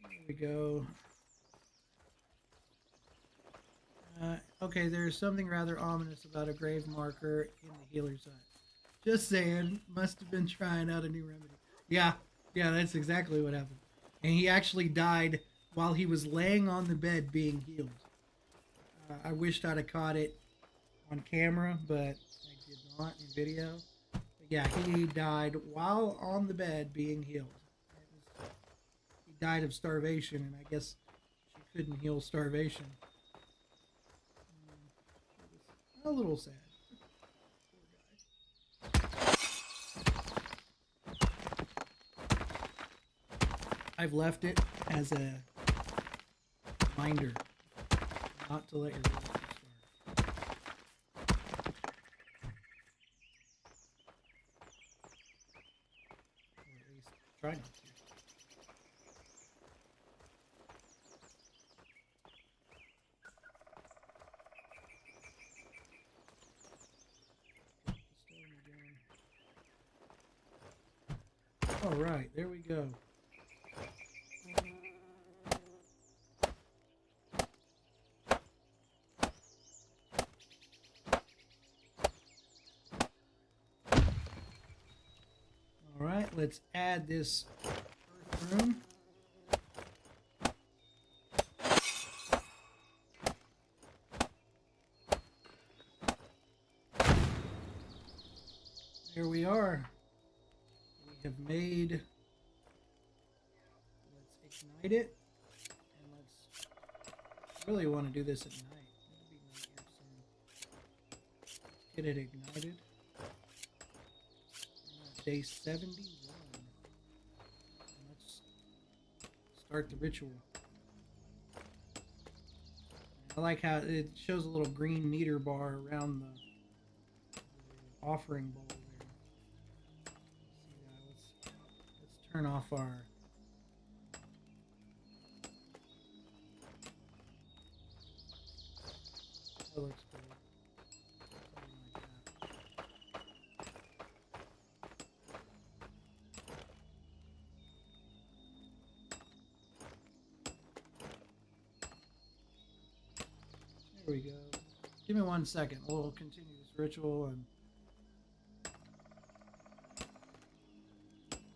There we go. Okay, there's something rather ominous about a grave marker in the healer's hut. Just saying, must have been trying out a new remedy. Yeah, that's exactly what happened. And he actually died while he was laying on the bed being healed. I wished I'd have caught it on camera, but I did not in video. But yeah, he died while on the bed being healed. He died of starvation, and I guess she couldn't heal starvation. A little sad. Poor guy. I've left it as a reminder not to let your village starve. Or at least try not to. All right, there we go. All right, let's add this earth room. There we are. We have made, let's ignite it, and let's really want to do this at night. It'll be night here soon. Let's get it ignited. Day 71. And let's start the ritual. I like how it shows a little green meter bar around the offering bowl there. See that? Let's turn off our. That looks good. Something like that. There we go. Give me 1 second. We'll continue this ritual and.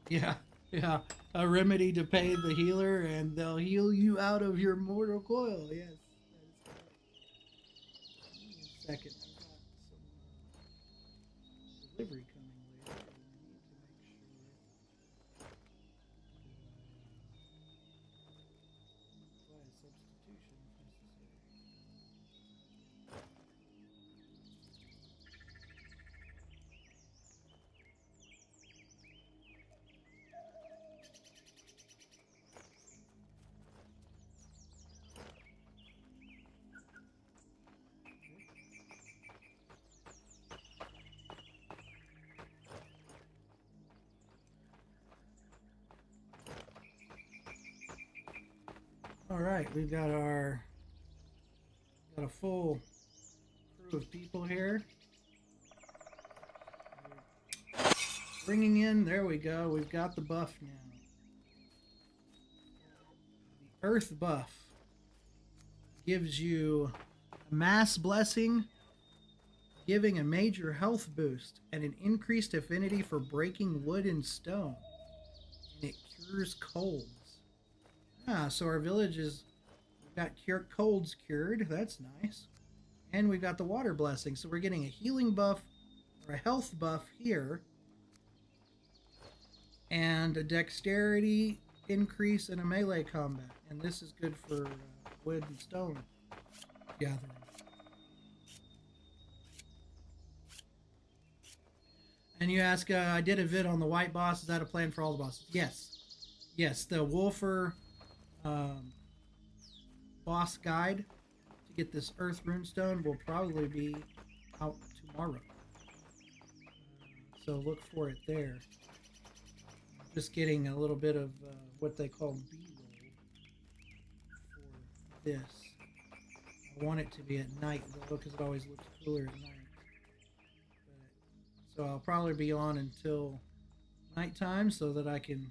Yeah, yeah. A remedy to pay the healer, and they'll heal you out of your mortal coil. Yes, that is correct. Give me a second. I've got some delivery coming later, and I need to make sure. Apply a substitution if necessary. All right, we've got a full crew of people here. Bringing in, there we go. We've got the buff now. The Earth buff gives you a mass blessing, giving a major health boost and an increased affinity for breaking wood and stone. And it cures colds. Ah, so our village is, we've got colds cured. That's nice. And we've got the water blessing. So we're getting a healing buff or a health buff here. And a dexterity increase in a melee combat. And this is good for wood and stone gathering. And you ask, I did a vid on the white boss. Is that a plan for all the bosses? Yes. Yes, the Wolfer boss guide to get this Earth Runestone will probably be out tomorrow. So look for it there. Just getting a little bit of what they call B-roll for this. I want it to be at night though, because it always looks cooler at night. So I'll probably be on until nighttime so that I can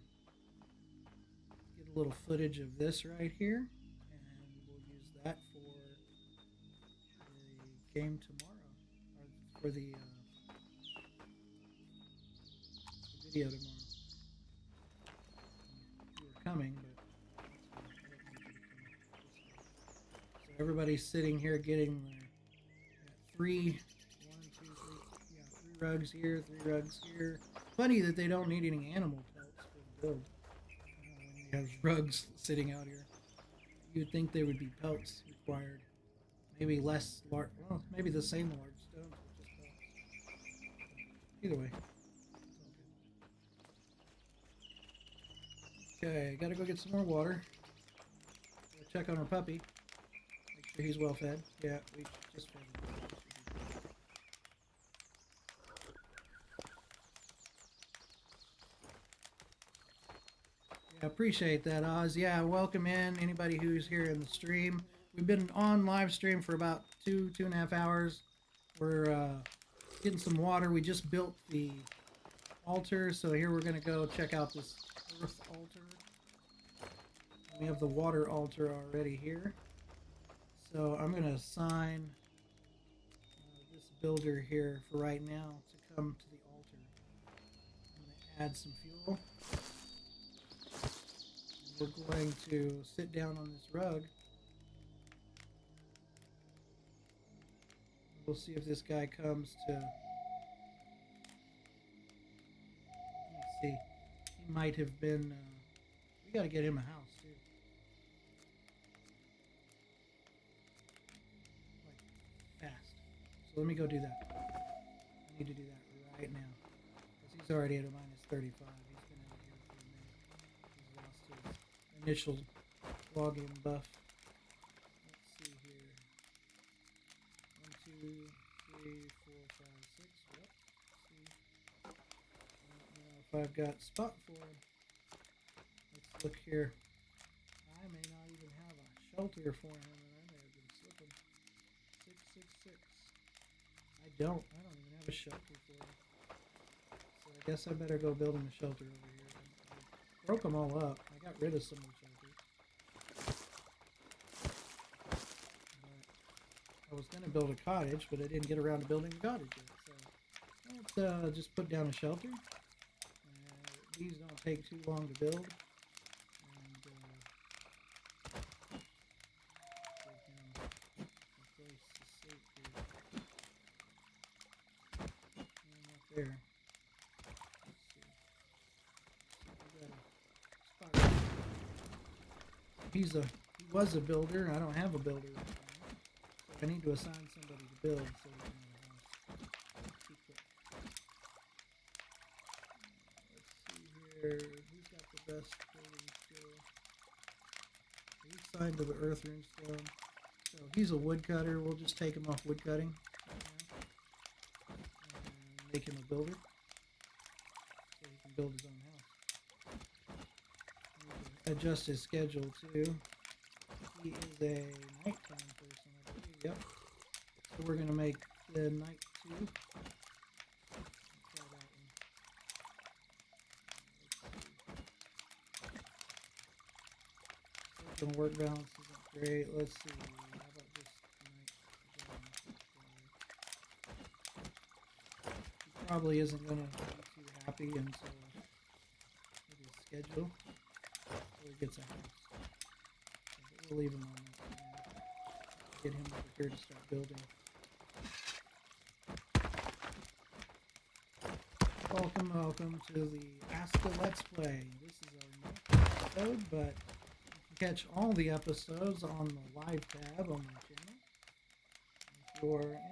get a little footage of this right here, and we'll use that for the game tomorrow, or for the video tomorrow. You were coming, but so everybody's sitting here getting three rugs here, 3 rugs here. Funny that they don't need any animal pelts for the build. When you have rugs sitting out here, you'd think there would be pelts required. Maybe less large, well, maybe the same large stones with just pelts. Either way. Okay, gotta go get some more water. Gotta check on our puppy. Make sure he's well fed. Yeah, we just fed him. I appreciate that, Oz. Yeah, welcome in anybody who's here in the stream. We've been on live stream for about 2.5 hours. We're getting some water. We just built the altar, so here we're going to go check out this earth altar. We have the water altar already here. So I'm going to assign this builder here for right now to come to the altar. I'm going to add some fuel. We're going to sit down on this rug. We'll see if this guy comes to... Let's see. He might have been... we gotta get him a house, too. Like, fast. So let me go do that. I need to do that right now. Because he's already at a -35. He's been out here for a minute. He's lost his initial login buff. Let's see here. 1, 2, 3, 4, 5, 6. What? See. I don't know if I've got spot for him. Let's look here. I may not even have a shelter for him, and I may have been slipping. 666. I don't even have a shelter for him. So I guess I better go build him a shelter over here. I broke them all up. I got rid of some of the shelters. But I was going to build a cottage, but I didn't get around to building a cottage yet. So let's just put down a shelter. These don't take too long to build. And give him a place to sleep here. And up there. He was a builder, and I don't have a builder right now. So I need to assign somebody to build so we can have a house. Let's see here. Who's got the best building skill? He's signed to the earth rune stone. So he's a woodcutter. We'll just take him off woodcutting right now. And make him a builder. So he can build his own house. Adjust his schedule too. He is a nighttime person, I believe. Yep. So we're gonna make the night 2. Try that one. Let's see. Work balance isn't great. Let's see. How about this night zone? He probably isn't gonna be too happy until his schedule. He gets a house. But we'll leave him on that. Get him over here to start building. Welcome to the Aska Let's Play. This is our next episode, but you can catch all the episodes on the live tab on my channel if you're interested.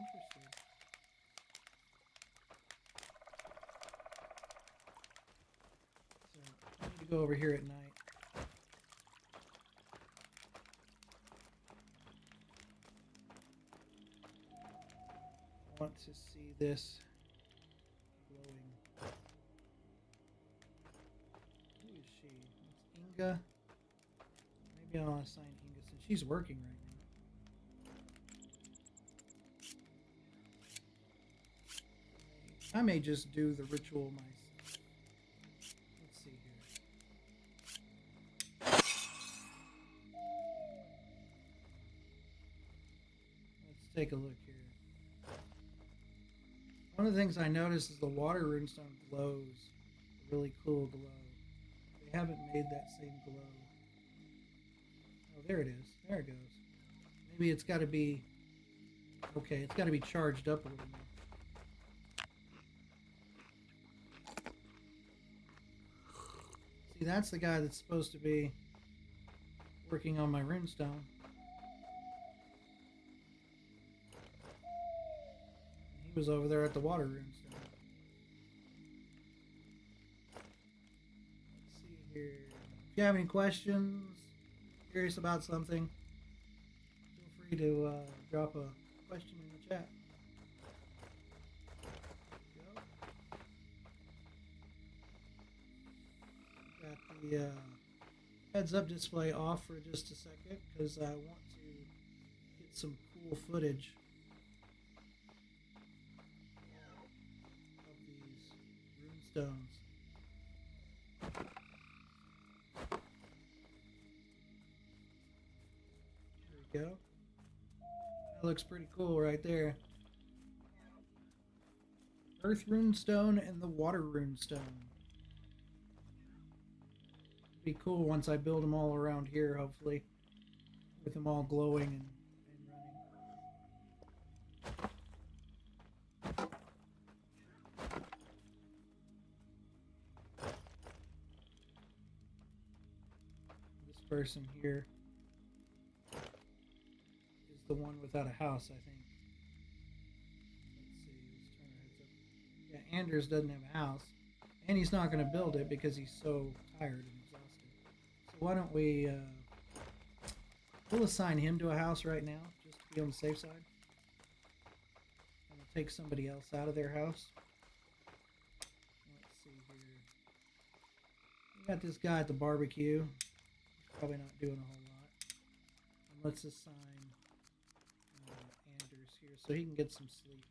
So I need to go over here at night. Want to see this glowing. Who is she? It's Inga. Maybe I'll assign Inga since she's working right now. I may just do the ritual myself. Let's see here. Let's take a look here. One of the things I noticed is the water runestone glows. A really cool glow. They haven't made that same glow. Oh, there it is. There it goes. Maybe it's got to be... Okay, it's got to be charged up a little more. See, that's the guy that's supposed to be working on my runestone. He was over there at the water room. So. Let's see here. If you have any questions, curious about something, feel free to drop a question in the chat. Got the heads up display off for just a second because I want to get some cool footage stones. There we go. That looks pretty cool right there. Earth rune stone and the water rune stone. Be cool once I build them all around here, hopefully, with them all glowing and running. Person here is the one without a house, I think. Let's see, let's turn our heads up. Yeah, Anders doesn't have a house, and he's not going to build it because he's so tired and exhausted. So why don't we We'll assign him to a house right now, just to be on the safe side. And we'll take somebody else out of their house. Let's see here. We got this guy at the barbecue. He's probably not doing a whole lot. And let's assign Anders here so he can get some sleep.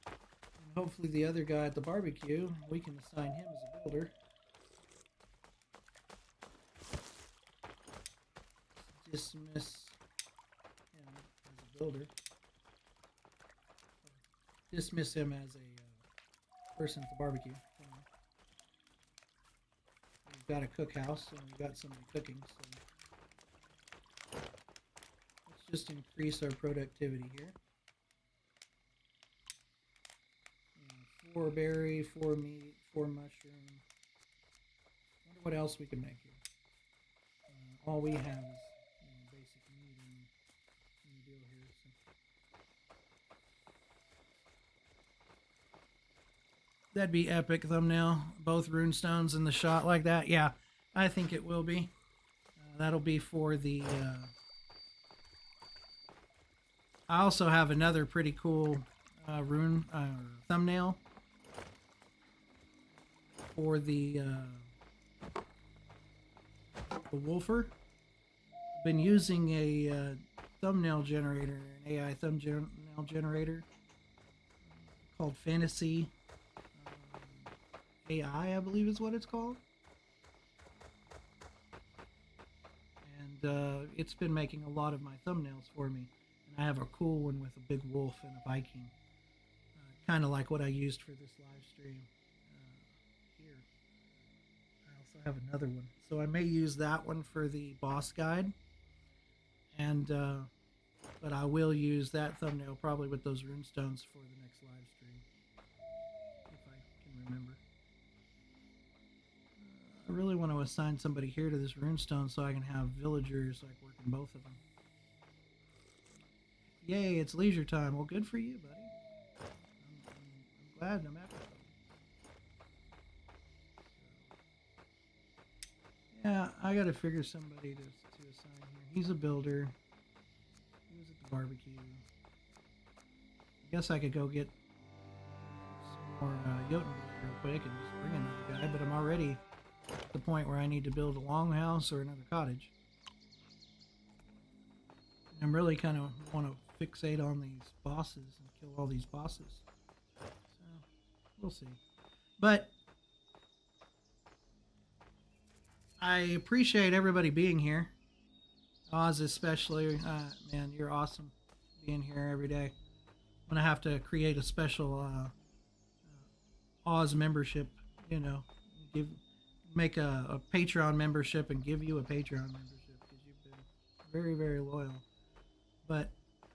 And hopefully the other guy at the barbecue, we can assign him as a builder. Dismiss him as a builder. Dismiss him as a person at the barbecue. We've got a cookhouse and we've got somebody cooking, so let's just increase our productivity here. 4 berry, 4 meat, 4 mushroom. Wonder what else we can make here. All we have is basic meat in the deal here. So. That'd be epic thumbnail. Both runestones in the shot like that. Yeah, I think it will be. That'll be for the... I also have another pretty cool rune thumbnail for the Wolfer. I've been using a thumbnail generator, an AI thumbnail generator called Fantasy AI, I believe is what it's called. And it's been making a lot of my thumbnails for me. And I have a cool one with a big wolf and a Viking. Kind of like what I used for this live stream here. I also have another one. So I may use that one for the boss guide. And but I will use that thumbnail probably with those runestones for the next live stream. If I can remember. I really want to assign somebody here to this runestone so I can have villagers like working both of them. Yay, it's leisure time. Well, good for you, buddy. I'm glad I'm happy. Yeah, I gotta figure somebody to assign here. He's a builder. He was at the barbecue. I guess I could go get some more Jotun real quick and just bring another guy, but I'm already at the point where I need to build a longhouse or another cottage. I'm really kind of want to fixate on these bosses and kill all these bosses. So, we'll see. But I appreciate everybody being here. Oz especially. Man, you're awesome being here every day. I'm going to have to create a special Oz membership, you know. Make a Patreon membership and give you a Patreon membership because you've been very, very loyal. But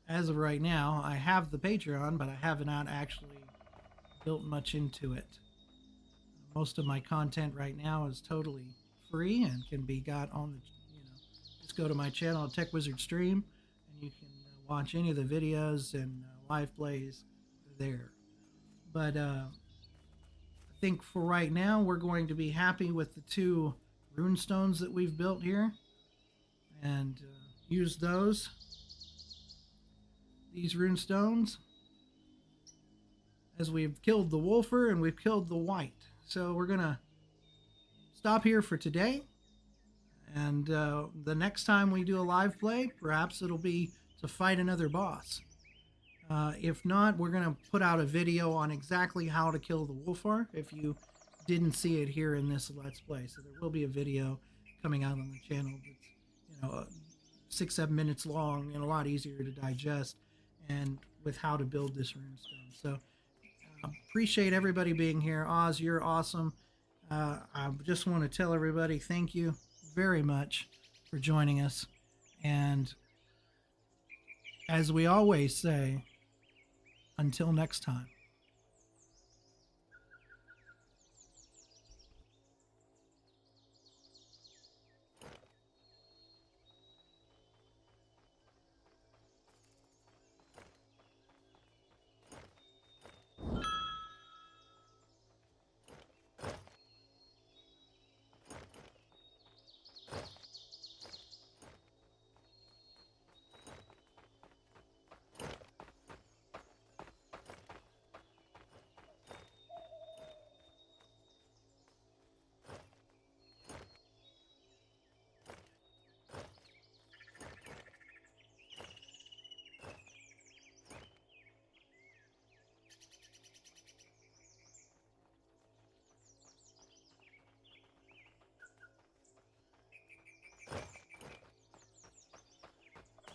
as of right now, I have the Patreon, but I have not actually built much into it. Most of my content right now is totally free and can be got on the, just go to my channel, Tech Wizard Stream, and you can watch any of the videos and live plays there. But I think for right now, we're going to be happy with the 2 runestones that we've built here and use these runestones, as we've killed the Wolfer and we've killed the White. So we're gonna stop here for today, and the next time we do a live play, perhaps it'll be to fight another boss. If not, we're gonna put out a video on exactly how to kill the Wolfer if you didn't see it here in this Let's Play. So there will be a video coming out on the channel that's 6-7 minutes long and a lot easier to digest, and with how to build this runestone. So appreciate everybody being here. Oz, you're awesome. I just want to tell everybody thank you very much for joining us, and as we always say, until next time.